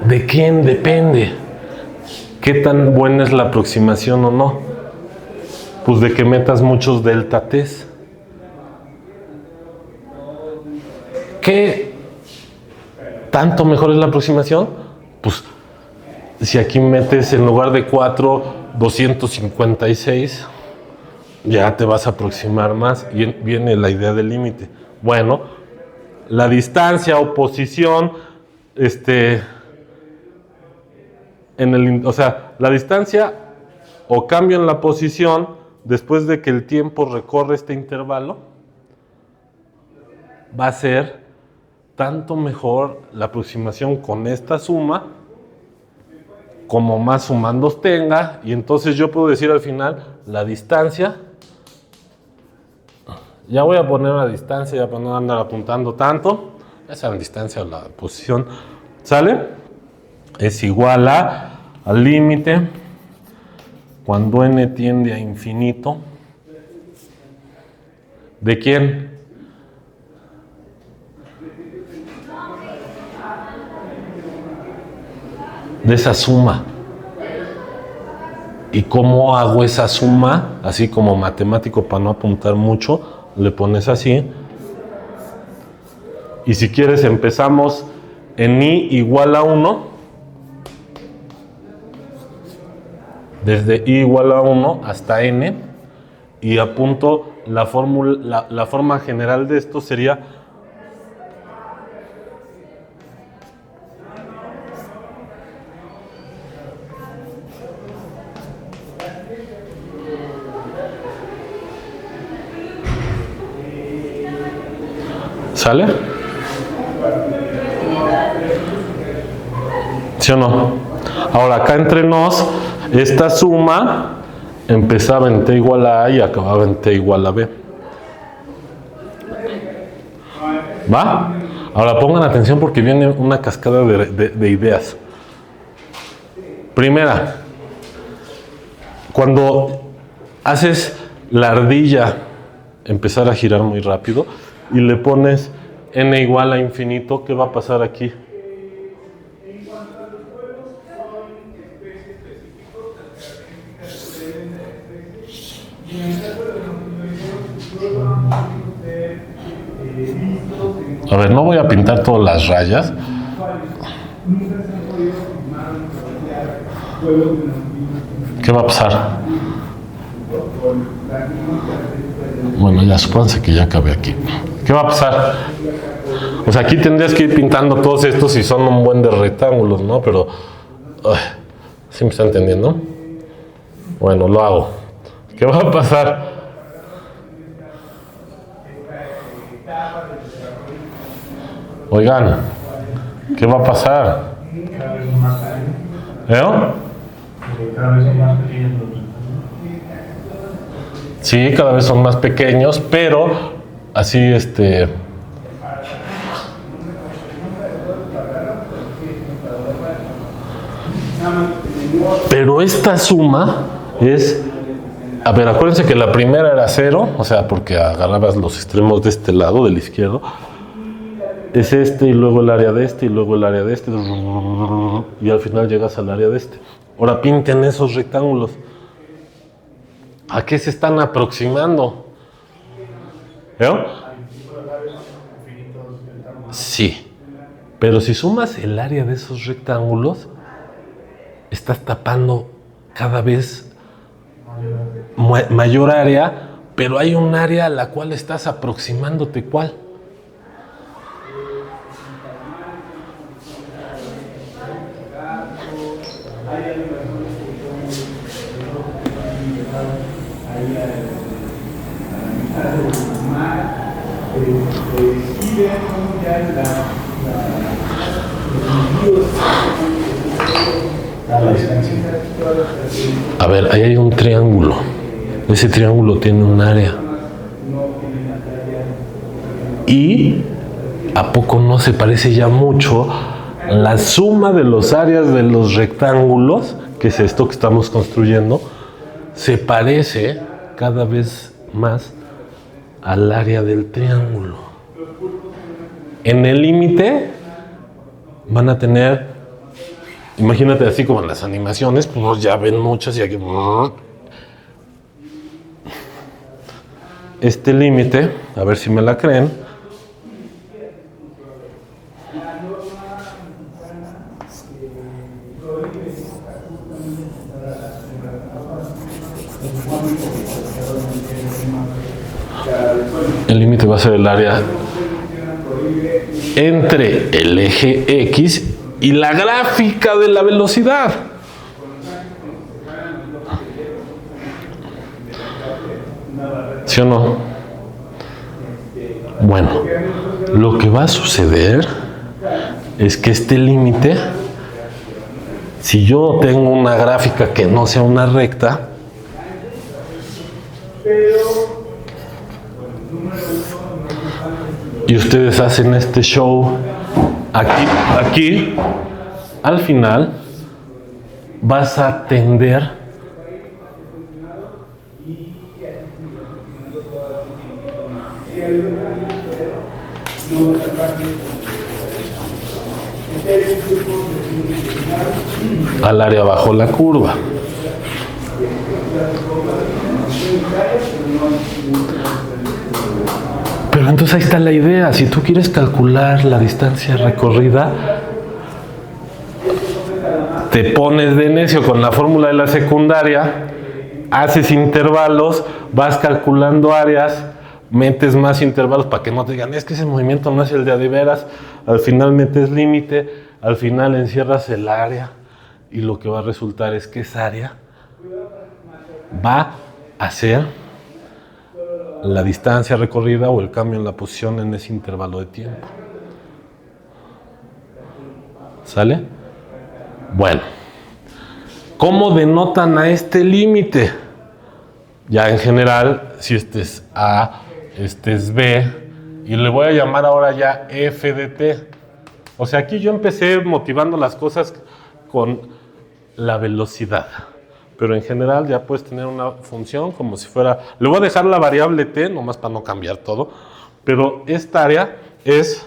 ¿de quién depende? ¿Qué tan buena es la aproximación o no? Pues de que metas muchos delta t's. ¿Qué tanto mejor es la aproximación? Pues si aquí metes en lugar de 4, 256, ya te vas a aproximar más y viene la idea del límite. Bueno, la distancia o posición, o sea, la distancia o cambio en la posición después de que el tiempo recorre este intervalo va a ser tanto mejor la aproximación con esta suma como más sumandos tenga, y entonces yo puedo decir al final la distancia, ya voy a poner una distancia ya para no andar apuntando tanto, esa es la distancia o la posición, ¿sale? Es igual al límite cuando n tiende a infinito, ¿de quién? De esa suma. ¿Y cómo hago esa suma? Así como matemático, para no apuntar mucho, le pones así. Y si quieres empezamos en i igual a 1. Desde i igual a 1 hasta n. Y apunto la fórmula, la forma general de esto sería ¿sale? ¿Sí o no? Ahora acá entre nos, esta suma empezaba en t igual a A y acababa en t igual a B. ¿Va? Ahora pongan atención porque viene una cascada de ideas. Primera, cuando haces la ardilla empezar a girar muy rápido y le pones n igual a infinito, ¿qué va a pasar aquí? A ver, no voy a pintar todas las rayas. ¿Qué va a pasar? Bueno, ya supónganse que ya acabé aquí. ¿Qué va a pasar? O sea, aquí tendrías que ir pintando todos estos y son un buen de rectángulos, ¿no? Pero, ¿sí me está entendiendo? Bueno, lo hago. ¿Qué va a pasar? Oigan, ¿qué va a pasar? ¿Eh? Sí, cada vez son más pequeños, pero así pero esta suma es, a ver, acuérdense que la primera era 0, o sea, porque agarrabas los extremos de este lado, del izquierdo, es este y luego el área de este y luego el área de este y al final llegas al área de este. Ahora pinten esos rectángulos. ¿A qué se están aproximando? ¿Veo? Sí. Pero si sumas el área de esos rectángulos, estás tapando cada vez mayor área, pero hay un área a la cual estás aproximándote. ¿Cuál? A ver, ahí hay un triángulo. Ese triángulo tiene un área. Y ¿a poco no se parece ya mucho la suma de los áreas de los rectángulos, que es esto que estamos construyendo, se parece cada vez más al área del triángulo? En el límite van a tener, imagínate así como en las animaciones, pues ya ven muchas y aquí este límite, a ver si me la creen, el límite va a ser el área entre el eje X y la gráfica de la velocidad. ¿Sí o no? Bueno, lo que va a suceder es que este límite, si yo tengo una gráfica que no sea una recta, y ustedes hacen este show aquí, al final vas a tender al área bajo la curva. Pero entonces ahí está la idea. Si tú quieres calcular la distancia recorrida, te pones de necio con la fórmula de la secundaria, haces intervalos, vas calculando áreas, metes más intervalos para que no te digan, es que ese movimiento no es el de a de veras. Al final metes límite, al final encierras el área y lo que va a resultar es que esa área va a ser la distancia recorrida o el cambio en la posición en ese intervalo de tiempo. ¿Sale? Bueno, ¿cómo denotan a este límite? Ya en general, si este es A, este es B, y le voy a llamar ahora ya f de t. O sea, aquí yo empecé motivando las cosas con la velocidad. Pero en general ya puedes tener una función como si fuera... Le voy a dejar la variable t, nomás para no cambiar todo. Pero esta área es...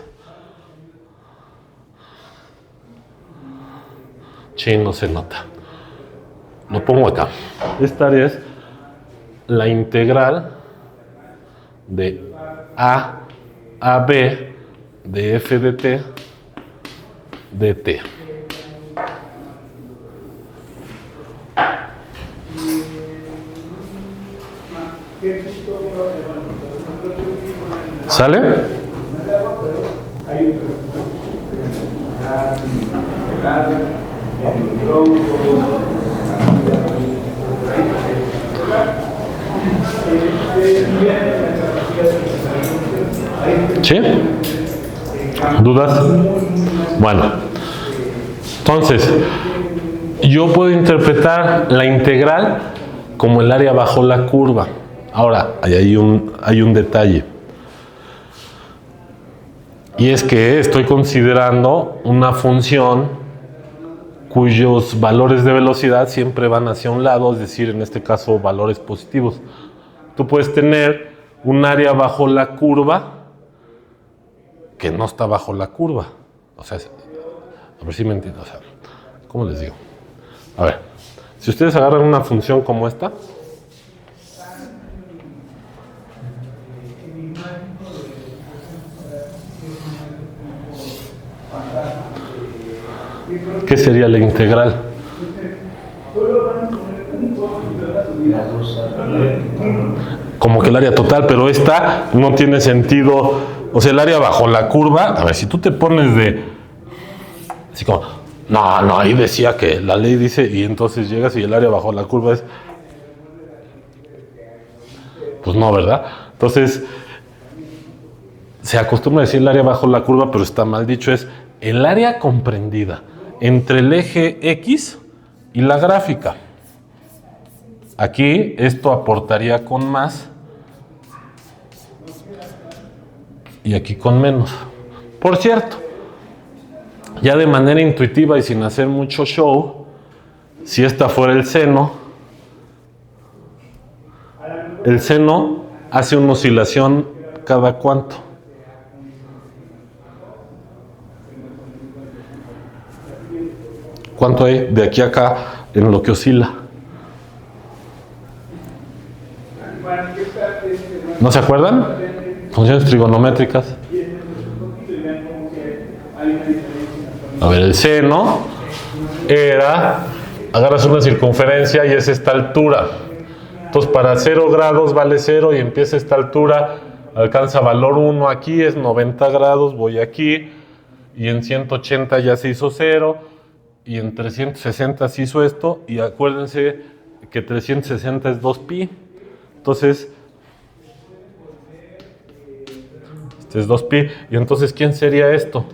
Sí, no se nota. Lo pongo acá. Esta área es la integral de a b de f de t dt. ¿Sale? ¿Sí? ¿Dudas? Bueno, entonces, yo puedo interpretar la integral como el área bajo la curva. Ahora, hay un detalle. Y es que estoy considerando una función cuyos valores de velocidad siempre van hacia un lado, es decir, en este caso, valores positivos. Tú puedes tener un área bajo la curva que no está bajo la curva. O sea, a ver si me entiendo. O sea, ¿cómo les digo? A ver, si ustedes agarran una función como esta, ¿qué sería la integral? Como que el área total, pero esta no tiene sentido. O sea, el área bajo la curva, a ver, si tú te pones de... Así como, no, ahí decía que la ley dice, y entonces llegas y el área bajo la curva es... Pues no, ¿verdad? Entonces, se acostumbra a decir el área bajo la curva, pero está mal dicho, es el área comprendida entre el eje X y la gráfica. Aquí esto aportaría con más y aquí con menos. Por cierto, ya de manera intuitiva y sin hacer mucho show, si esta fuera el seno hace una oscilación cada cuánto. ¿Cuánto hay de aquí a acá en lo que oscila? ¿No se acuerdan? Funciones trigonométricas. A ver, el seno era, agarras una circunferencia y es esta altura. Entonces, para 0 grados vale 0 y empieza esta altura, alcanza valor 1 aquí, es 90 grados, voy aquí, y en 180 ya se hizo 0, y en 360 se hizo esto, y acuérdense que 360 es 2pi. Entonces, este es 2pi, y entonces, ¿quién sería esto?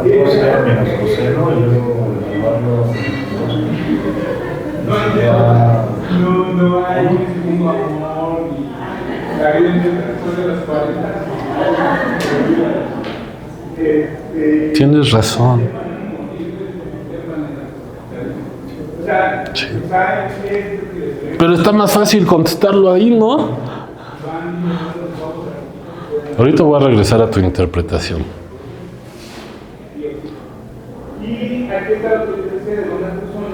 Menos coseno y luego llevarlo no hay ningún amor y la vida después de las 40. Tienes razón. Sí. Pero está más fácil contestarlo ahí, ¿no? Ahorita voy a regresar a tu interpretación.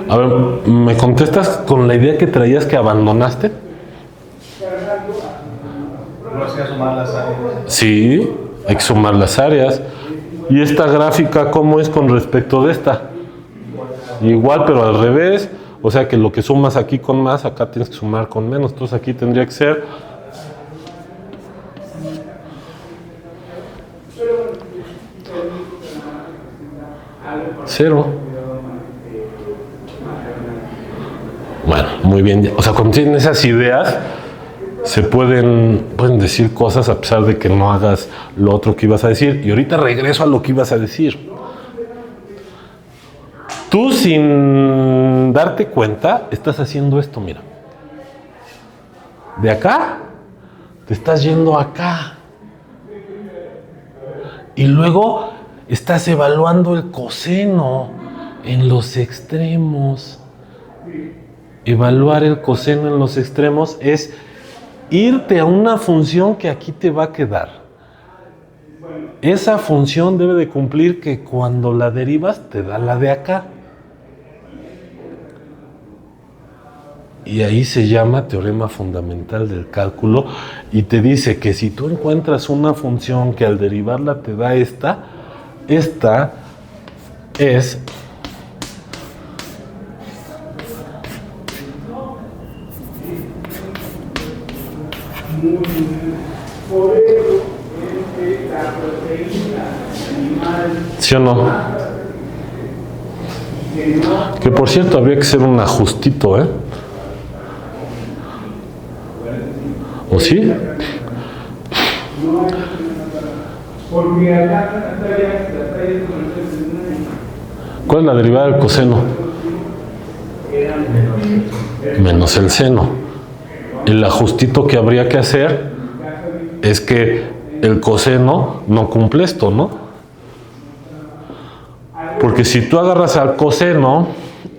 A ver, ¿me contestas con la idea que traías que abandonaste? ¿No es que sumar las áreas? Sí, hay que sumar las áreas. ¿Y esta gráfica cómo es con respecto de esta? Igual, pero al revés. O sea que lo que sumas aquí con más, acá tienes que sumar con menos. Entonces aquí tendría que ser... cero. Bueno, muy bien. O sea, cuando tienen esas ideas, se pueden decir cosas a pesar de que no hagas lo otro que ibas a decir. Y ahorita regreso a lo que ibas a decir. Tú, sin darte cuenta, estás haciendo esto, mira. De acá, te estás yendo acá. Y luego estás evaluando el coseno en los extremos. Evaluar el coseno en los extremos es irte a una función que aquí te va a quedar. Esa función debe de cumplir que cuando la derivas te da la de acá. Y ahí se llama teorema fundamental del cálculo y te dice que si tú encuentras una función que al derivarla te da esta es ¿sí o no? Que por cierto habría que hacer un ajustito, ¿eh? ¿O sí? ¿Cuál es la derivada del coseno? Menos el seno. El ajustito que habría que hacer es que el coseno no cumple esto, ¿no? Porque si tú agarras al coseno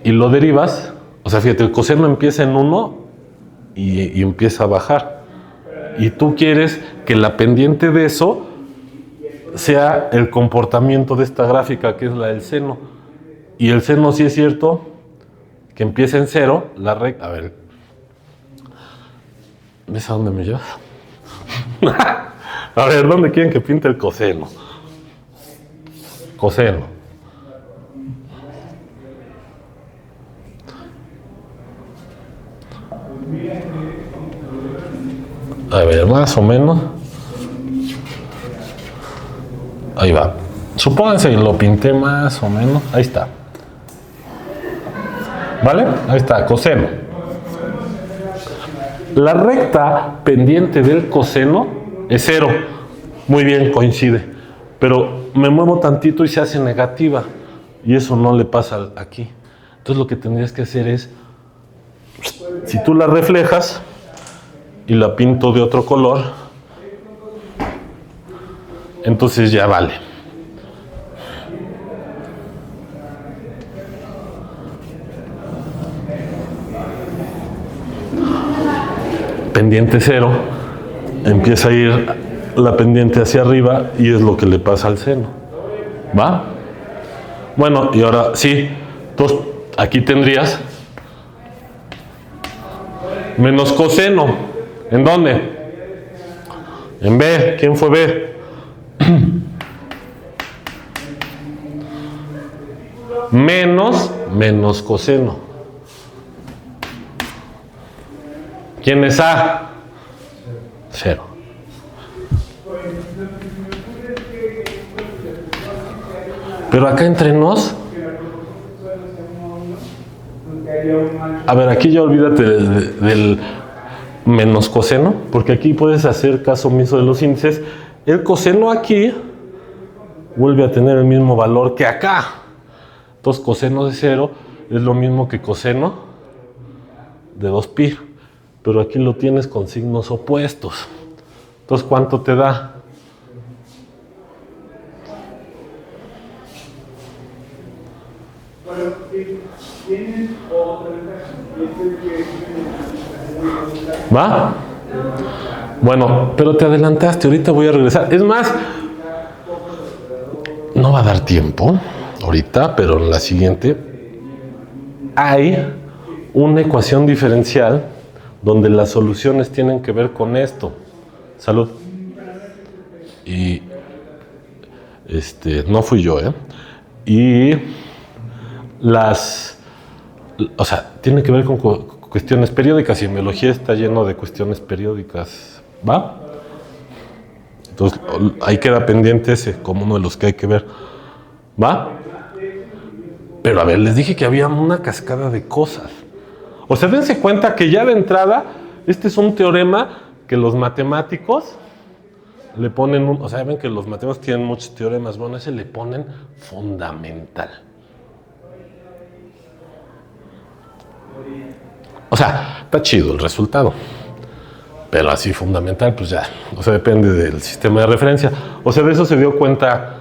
y lo derivas, o sea, fíjate, el coseno empieza en 1 y empieza a bajar. Y tú quieres que la pendiente de eso sea el comportamiento de esta gráfica, que es la del seno. Y el seno sí es cierto que empieza en 0, la recta. A ver, ¿ves a dónde me llevas? A ver, ¿dónde quieren que pinte el coseno? Coseno. A ver, más o menos. Ahí va. Supónganse que lo pinté más o menos. Ahí está. ¿Vale? Ahí está, coseno. La recta pendiente del coseno es 0. Muy bien, coincide. Pero me muevo tantito y se hace negativa. Y eso no le pasa aquí. Entonces lo que tendrías que hacer es, si tú la reflejas y la pinto de otro color, entonces ya vale. Pendiente 0, empieza a ir la pendiente hacia arriba y es lo que le pasa al seno. ¿Va? Bueno, y ahora sí, entonces aquí tendrías menos coseno. ¿En dónde? En B. ¿Quién fue B? menos coseno. ¿Quién es A? 0. Pero acá entre nos, a ver, aquí ya olvídate del menos coseno, porque aquí puedes hacer caso omiso de los índices. El coseno aquí vuelve a tener el mismo valor que acá. Entonces coseno de 0 es lo mismo que coseno de 2pi, pero aquí lo tienes con signos opuestos. Entonces, ¿cuánto te da? ¿Va? Bueno, pero te adelantaste, ahorita voy a regresar. Es más, no va a dar tiempo ahorita, pero en la siguiente hay una ecuación diferencial donde las soluciones tienen que ver con esto. Salud. Y no fui yo, y o sea, tiene que ver con cuestiones periódicas, y en biología está lleno de cuestiones periódicas, ¿va? Entonces, ahí queda pendiente ese como uno de los que hay que ver, ¿va? Pero a ver, les dije que había una cascada de cosas. O sea, dense cuenta que ya de entrada, este es un teorema que los matemáticos le ponen, o sea, ven que los matemáticos tienen muchos teoremas, bueno, ese le ponen fundamental. O sea, está chido el resultado, pero así fundamental, pues ya, o sea, depende del sistema de referencia. O sea, de eso se dio cuenta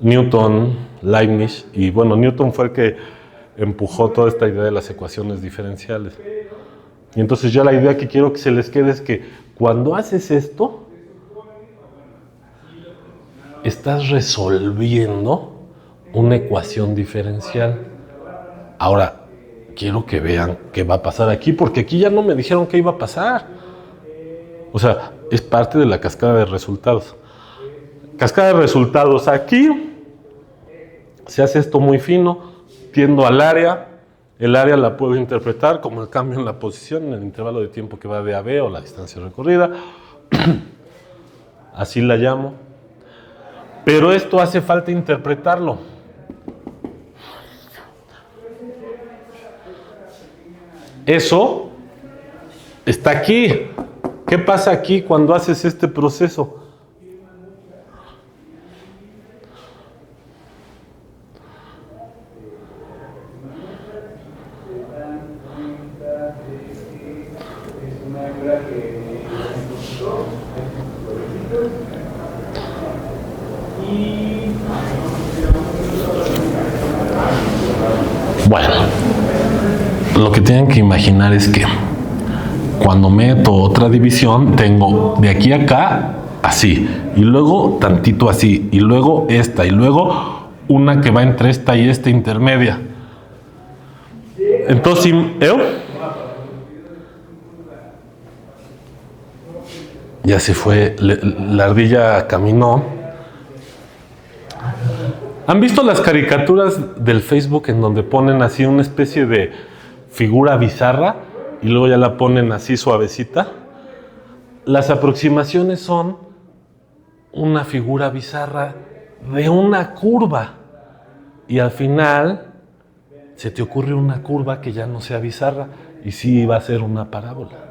Newton, Leibniz, y bueno, Newton fue el que empujó toda esta idea de las ecuaciones diferenciales. Y entonces ya la idea que quiero que se les quede es que cuando haces esto, estás resolviendo una ecuación diferencial. Ahora, quiero que vean qué va a pasar aquí, porque aquí ya no me dijeron qué iba a pasar. O sea, es parte de la cascada de resultados. Cascada de resultados. Aquí se hace esto muy fino, tiendo al área. El área la puedo interpretar como el cambio en la posición, en el intervalo de tiempo que va de A a B o la distancia recorrida. Así la llamo. Pero esto hace falta interpretarlo. Eso está aquí. ¿Qué pasa aquí cuando haces este proceso? Bueno, lo que tienen que imaginar es que cuando meto otra división, tengo de aquí a acá así, y luego tantito así, y luego esta, y luego una que va entre esta y esta intermedia. Entonces, ya se fue, la ardilla caminó. ¿Han visto las caricaturas del Facebook en donde ponen así una especie de figura bizarra y luego ya la ponen así suavecita? Las aproximaciones son una figura bizarra de una curva y al final se te ocurre una curva que ya no sea bizarra y sí va a ser una parábola.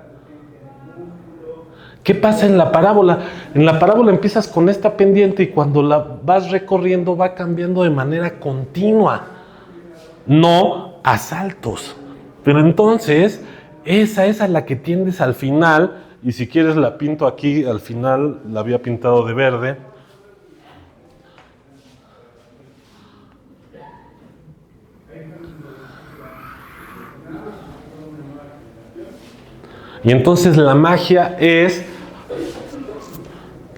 ¿Qué pasa en la parábola? En la parábola empiezas con esta pendiente y cuando la vas recorriendo va cambiando de manera continua, no a saltos. Pero entonces, esa es a la que tiendes al final, y si quieres la pinto aquí, al final la había pintado de verde. Y entonces la magia es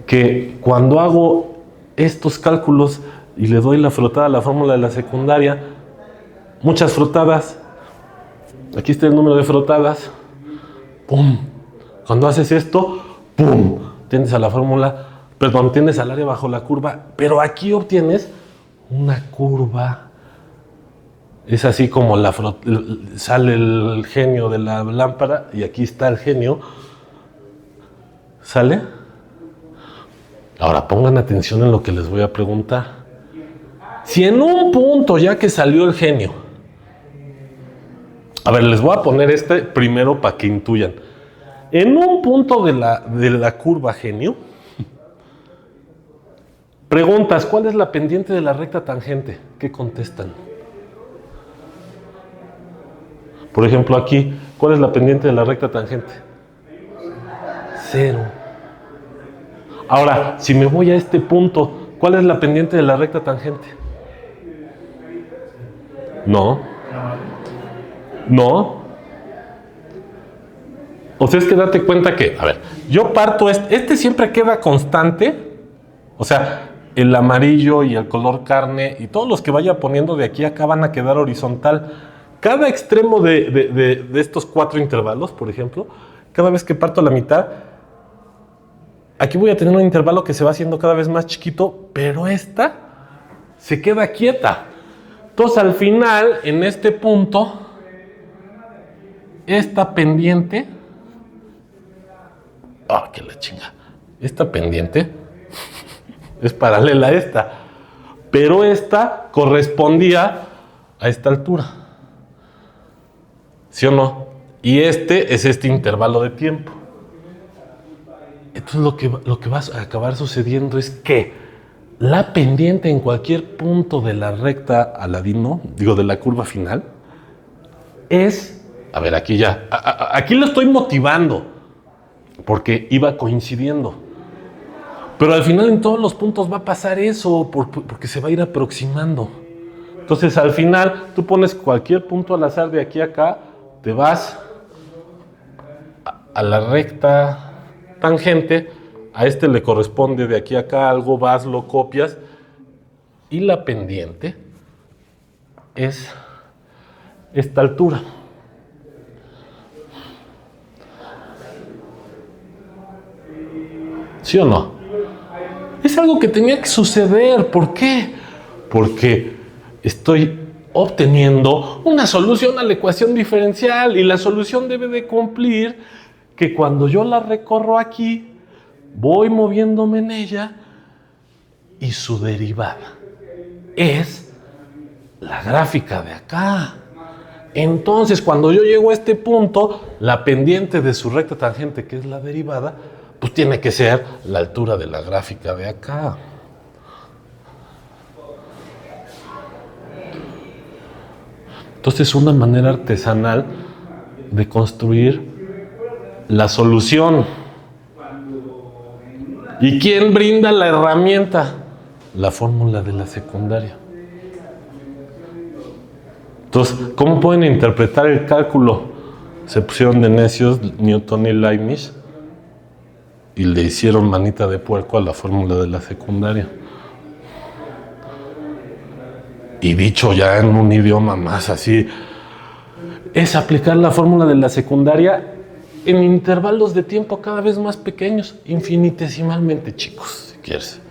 que cuando hago estos cálculos y le doy la frotada a la fórmula de la secundaria, muchas frotadas, aquí está el número de frotadas, ¡pum! Cuando haces esto, ¡pum! Tiendes a la fórmula, perdón, tiendes al área bajo la curva, pero aquí obtienes una curva. Es así como sale el genio de la lámpara y aquí está el genio. ¿Sale? Ahora pongan atención en lo que les voy a preguntar. Si en un punto, ya que salió el genio, a ver, les voy a poner este primero para que intuyan. En un punto de la curva genio, preguntas, ¿cuál es la pendiente de la recta tangente? ¿Qué contestan? Por ejemplo, aquí, ¿cuál es la pendiente de la recta tangente? 0. Ahora, si me voy a este punto, ¿cuál es la pendiente de la recta tangente? No. O sea, es que date cuenta que, a ver, yo parto, este siempre queda constante, o sea, el amarillo y el color carne y todos los que vaya poniendo de aquí a acá van a quedar horizontal. Cada extremo de estos 4 intervalos, por ejemplo, cada vez que parto a la mitad, aquí voy a tener un intervalo que se va haciendo cada vez más chiquito, pero esta se queda quieta. Entonces, al final, en este punto, esta pendiente, que la chinga, esta pendiente es paralela a esta, pero esta correspondía a esta altura. ¿Sí o no? Y este es este intervalo de tiempo. Entonces lo que va a acabar sucediendo es que la pendiente en cualquier punto de la recta Aladino, de la curva final, es, a ver, aquí ya, aquí lo estoy motivando, porque iba coincidiendo. Pero al final en todos los puntos va a pasar eso, porque se va a ir aproximando. Entonces al final tú pones cualquier punto al azar de aquí a acá, te vas a la recta tangente, a este le corresponde de aquí a acá algo, vas, lo copias, y la pendiente es esta altura. ¿Sí o no? Es algo que tenía que suceder. ¿Por qué? Porque estoy obteniendo una solución a la ecuación diferencial y la solución debe de cumplir que cuando yo la recorro aquí, voy moviéndome en ella y su derivada es la gráfica de acá. Entonces, cuando yo llego a este punto, la pendiente de su recta tangente, que es la derivada, pues tiene que ser la altura de la gráfica de acá. Entonces, es una manera artesanal de construir la solución. ¿Y quién brinda la herramienta? La fórmula de la secundaria. Entonces, ¿cómo pueden interpretar el cálculo? Se pusieron de necios Newton y Leibniz y le hicieron manita de puerco a la fórmula de la secundaria. Y dicho ya en un idioma más así, es aplicar la fórmula de la secundaria en intervalos de tiempo cada vez más pequeños, infinitesimalmente chicos, si quieres.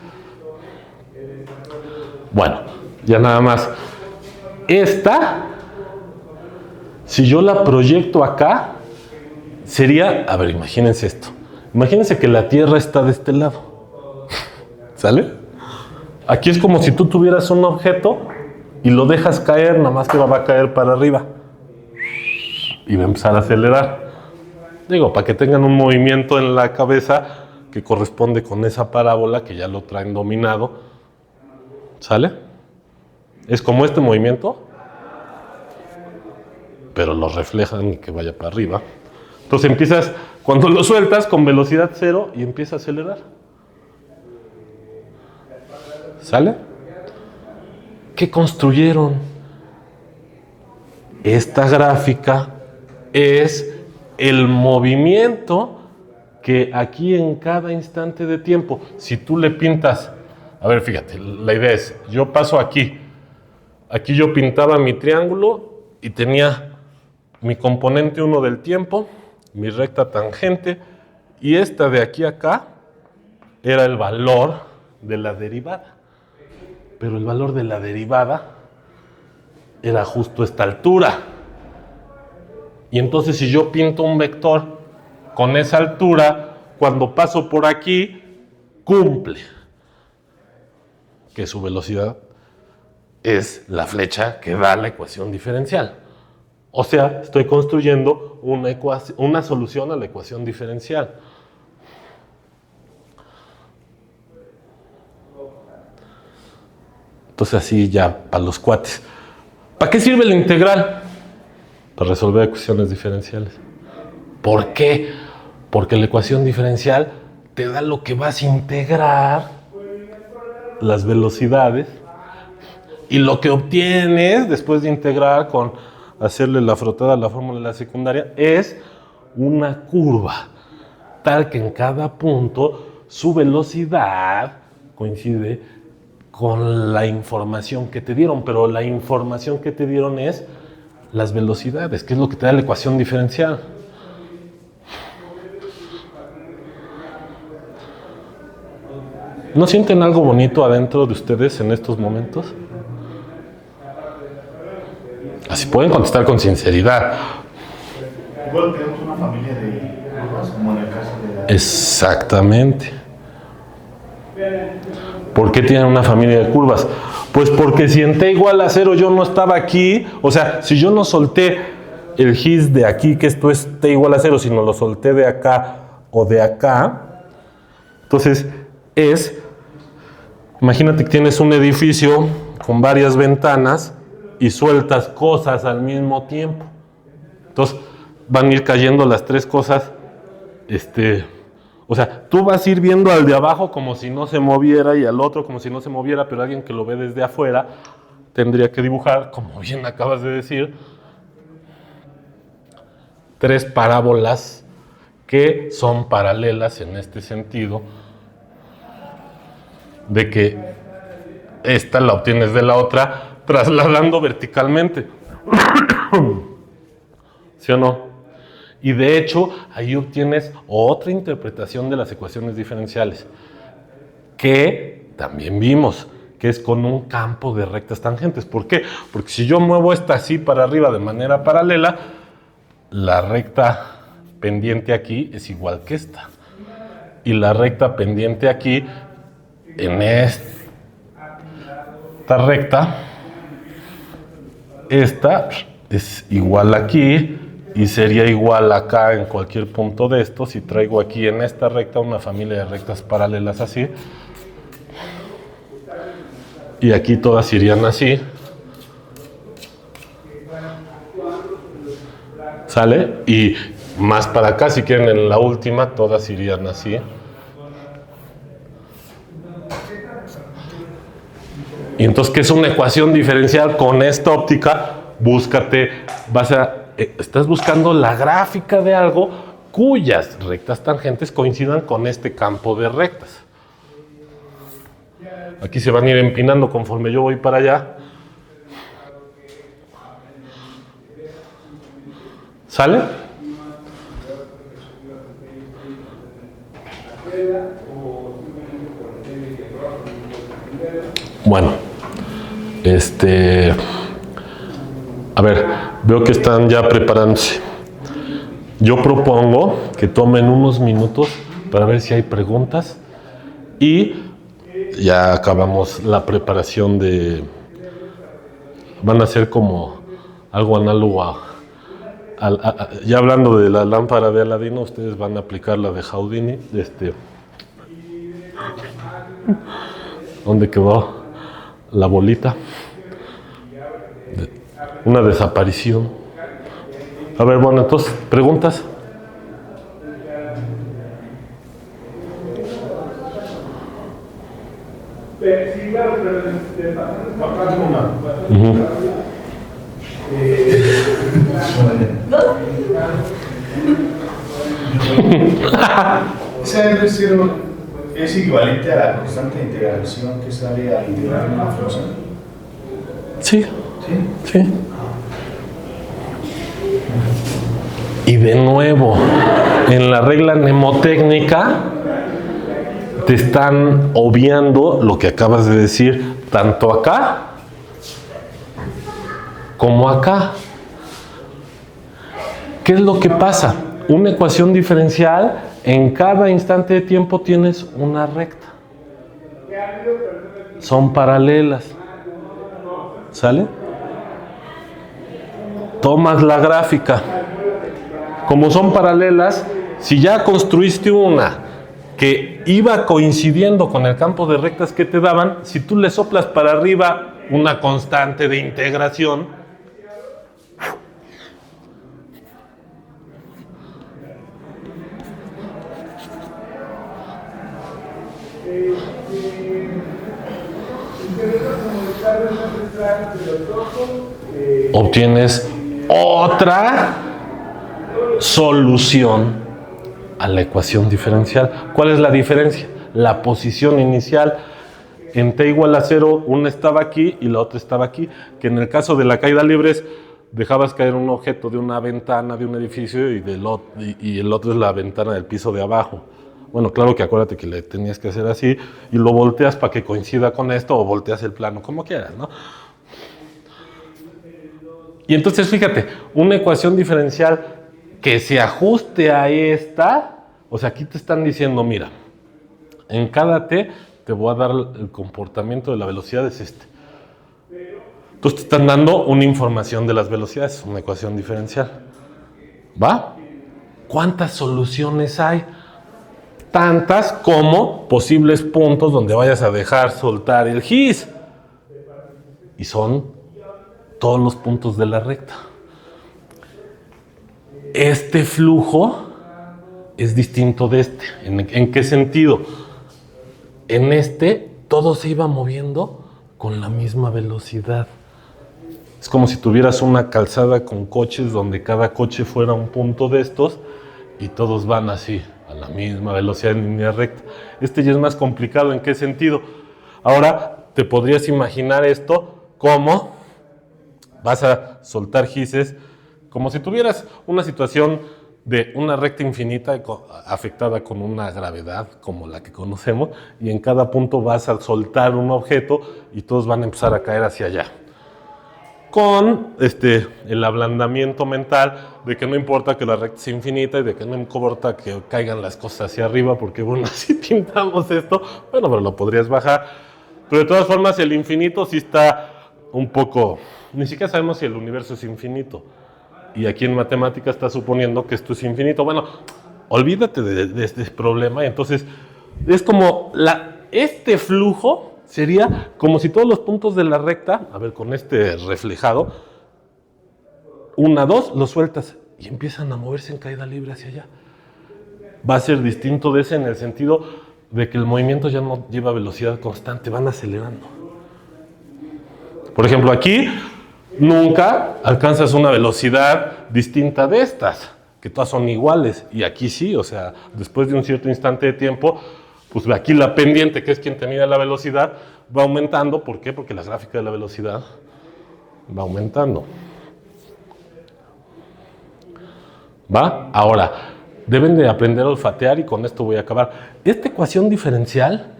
Bueno, ya nada más. Esta, si yo la proyecto acá, sería, a ver, imagínense esto. Imagínense que la Tierra está de este lado. ¿Sale? Aquí es como si tú tuvieras un objeto y lo dejas caer, nada más que va a caer para arriba. Y va a empezar a acelerar. Digo, para que tengan un movimiento en la cabeza que corresponde con esa parábola que ya lo traen dominado. ¿Sale? Es como este movimiento, pero lo reflejan y que vaya para arriba. Entonces empiezas, cuando lo sueltas con velocidad cero y empieza a acelerar. ¿Sale? ¿Qué construyeron? Esta gráfica es el movimiento que aquí en cada instante de tiempo, si tú le pintas, a ver, fíjate, la idea es, yo paso aquí yo pintaba mi triángulo y tenía mi componente 1 del tiempo, mi recta tangente, y esta de aquí a acá era el valor de la derivada. Pero el valor de la derivada era justo esta altura. Y entonces si yo pinto un vector con esa altura, cuando paso por aquí, cumple. Que su velocidad es la flecha que da la ecuación diferencial. O sea, estoy construyendo una solución a la ecuación diferencial. Entonces así ya, para los cuates. ¿Para qué sirve la integral? Para resolver ecuaciones diferenciales. ¿Por qué? Porque la ecuación diferencial te da lo que vas a integrar, las velocidades, y lo que obtienes después de integrar con hacerle la frotada a la fórmula de la secundaria es una curva, tal que en cada punto su velocidad coincide con la información que te dieron, pero la información que te dieron es las velocidades, que es lo que te da la ecuación diferencial. ¿No sienten algo bonito adentro de ustedes en estos momentos? Así pueden contestar con sinceridad. Igual tenemos una familia de curvas, como en el caso de la... Exactamente. ¿Por qué tienen una familia de curvas? Pues porque si en t igual a 0 yo no estaba aquí, o sea, si yo no solté el gis de aquí, que esto es t igual a 0, sino lo solté de acá o de acá, entonces imagínate que tienes un edificio con varias ventanas y sueltas cosas al mismo tiempo. Entonces van a ir cayendo las tres cosas, o sea, tú vas a ir viendo al de abajo como si no se moviera y al otro como si no se moviera, pero alguien que lo ve desde afuera tendría que dibujar, como bien acabas de decir, tres parábolas que son paralelas en este sentido, de que esta la obtienes de la otra trasladando verticalmente. ¿Sí o no? Y de hecho, ahí obtienes otra interpretación de las ecuaciones diferenciales, que también vimos, que es con un campo de rectas tangentes. ¿Por qué? Porque si yo muevo esta así para arriba de manera paralela, la recta pendiente aquí es igual que esta. Y la recta pendiente aquí, en esta recta, esta es igual aquí, y sería igual acá en cualquier punto de estos. Si traigo aquí en esta recta una familia de rectas paralelas así, y aquí todas irían así, ¿sale? Y más para acá, si quieren en la última, todas irían así. Y entonces, ¿qué es una ecuación diferencial con esta óptica? estás buscando la gráfica de algo cuyas rectas tangentes coincidan con este campo de rectas. Aquí se van a ir empinando conforme yo voy para allá. ¿Sale? Bueno, a ver, veo que están ya preparándose. Yo propongo que tomen unos minutos para ver si hay preguntas y ya acabamos la preparación van a ser como algo análogo ya hablando de la lámpara de Aladino, ustedes van a aplicar la de Houdini. ¿Dónde quedó la bolita? Una desaparición. A ver, bueno, entonces, ¿preguntas? Esa R0 es equivalente a la constante de integración que sale al integrar una función. Sí. ¿Sí? Sí. Y de nuevo, en la regla mnemotécnica te están obviando lo que acabas de decir, tanto acá como acá. ¿Qué es lo que pasa? Una ecuación diferencial, en cada instante de tiempo tienes una recta. Son paralelas. ¿Sale? Tomas la gráfica. Como son paralelas, si ya construiste una que iba coincidiendo con el campo de rectas que te daban, si tú le soplas para arriba una constante de integración, obtienes otra solución a la ecuación diferencial. ¿Cuál es la diferencia? La posición inicial. En t igual a 0, una estaba aquí y la otra estaba aquí. Que en el caso de la caída libre dejabas caer un objeto de una ventana de un edificio y el otro es la ventana del piso de abajo. Bueno, claro que acuérdate que le tenías que hacer así y lo volteas para que coincida con esto o volteas el plano, como quieras, ¿no? Y entonces fíjate, una ecuación diferencial que se ajuste a esta, o sea, aquí te están diciendo, mira, en cada t te voy a dar el comportamiento de la velocidad es este. Entonces te están dando una información de las velocidades, una ecuación diferencial. ¿Va? ¿Cuántas soluciones hay? Tantas como posibles puntos donde vayas a dejar soltar el GIS. Y son todos los puntos de la recta. Este flujo es distinto de este. ¿En qué sentido? En este todo se iba moviendo con la misma velocidad. Es como si tuvieras una calzada con coches donde cada coche fuera un punto de estos y todos van así, a la misma velocidad en línea recta. Este ya es más complicado. ¿En qué sentido? Ahora te podrías imaginar esto como vas a soltar gises, como si tuvieras una situación de una recta infinita afectada con una gravedad como la que conocemos, y en cada punto vas a soltar un objeto y todos van a empezar a caer hacia allá. Con el ablandamiento mental de que no importa que la recta sea infinita y de que no importa que caigan las cosas hacia arriba, porque bueno, si pintamos esto, bueno, pero lo podrías bajar. Pero de todas formas el infinito sí está un poco, ni siquiera sabemos si el universo es infinito. Y aquí en matemáticas está suponiendo que esto es infinito. Bueno, olvídate de este problema. Entonces, es como este flujo sería como si todos los puntos de la recta, a ver, con este reflejado, 1, 2, los sueltas y empiezan a moverse en caída libre hacia allá. Va a ser distinto de ese en el sentido de que el movimiento ya no lleva velocidad constante, van acelerando. Por ejemplo, aquí nunca alcanzas una velocidad distinta de estas, que todas son iguales. Y aquí sí, o sea, después de un cierto instante de tiempo, pues aquí la pendiente, que es quien te mide la velocidad, va aumentando. ¿Por qué? Porque la gráfica de la velocidad va aumentando. ¿Va? Ahora, deben de aprender a olfatear y con esto voy a acabar. Esta ecuación diferencial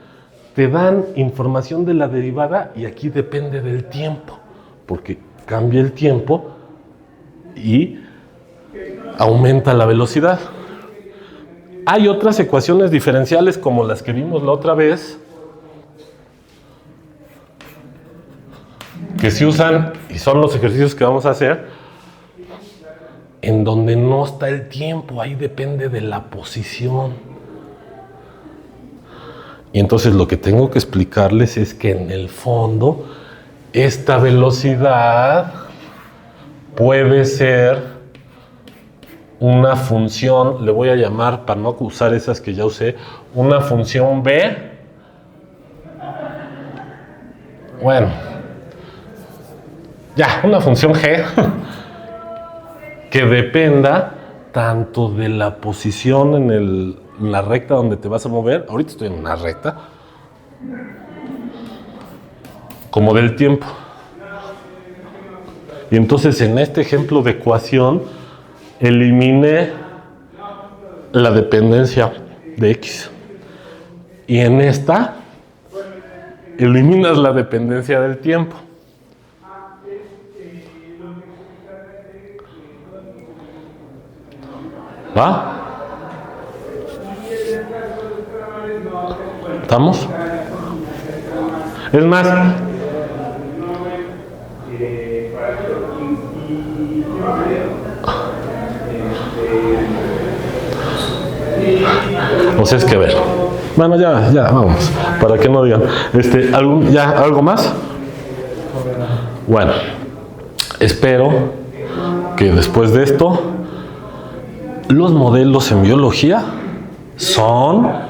te dan información de la derivada y aquí depende del tiempo, porque cambia el tiempo y aumenta la velocidad. Hay otras ecuaciones diferenciales como las que vimos la otra vez, que se usan y son los ejercicios que vamos a hacer, en donde no está el tiempo, ahí depende de la posición. Y entonces lo que tengo que explicarles es que en el fondo esta velocidad puede ser una función, le voy a llamar, para no usar esas que ya usé, una función B. Bueno, ya, una función G que dependa tanto de la posición en la recta donde te vas a mover, ahorita estoy en una recta, como del tiempo. Y entonces en este ejemplo de ecuación eliminé la dependencia de X. Y en esta eliminas la dependencia del tiempo. ¿Va? ¿Estamos? Es más, o sea, es que a ver. Bueno, ya, vamos. Para que no digan. ¿Algo más? Bueno, espero que después de esto, los modelos en biología son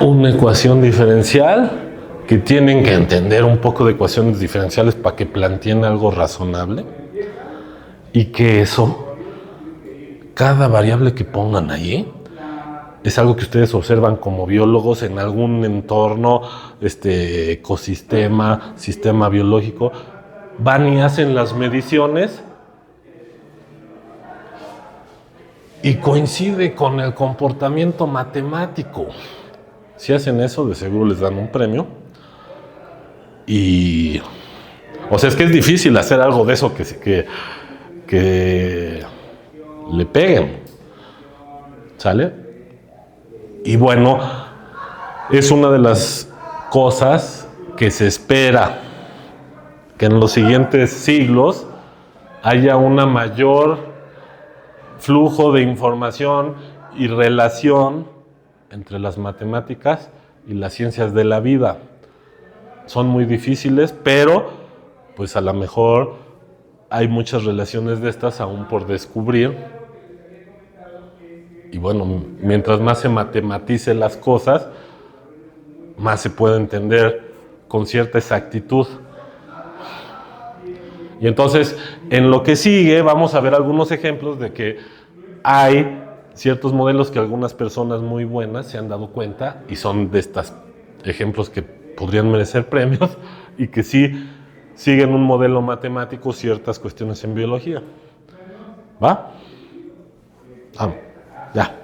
una ecuación diferencial que tienen que entender un poco de ecuaciones diferenciales para que planteen algo razonable y que eso, cada variable que pongan ahí, es algo que ustedes observan como biólogos en algún entorno, ecosistema, sistema biológico, van y hacen las mediciones y coincide con el comportamiento matemático. Si hacen eso, de seguro les dan un premio. Y, o sea, es que es difícil hacer algo de eso que le peguen. ¿Sale? Y bueno, es una de las cosas que se espera que en los siguientes siglos haya una mayor flujo de información y relación entre las matemáticas y las ciencias de la vida. Son muy difíciles, pero pues a lo mejor hay muchas relaciones de estas aún por descubrir. Y bueno, mientras más se matematice las cosas, más se puede entender con cierta exactitud. Y entonces, en lo que sigue, vamos a ver algunos ejemplos de que hay ciertos modelos que algunas personas muy buenas se han dado cuenta y son de estos ejemplos que podrían merecer premios y que sí siguen un modelo matemático ciertas cuestiones en biología. ¿Va? Vamos, ya.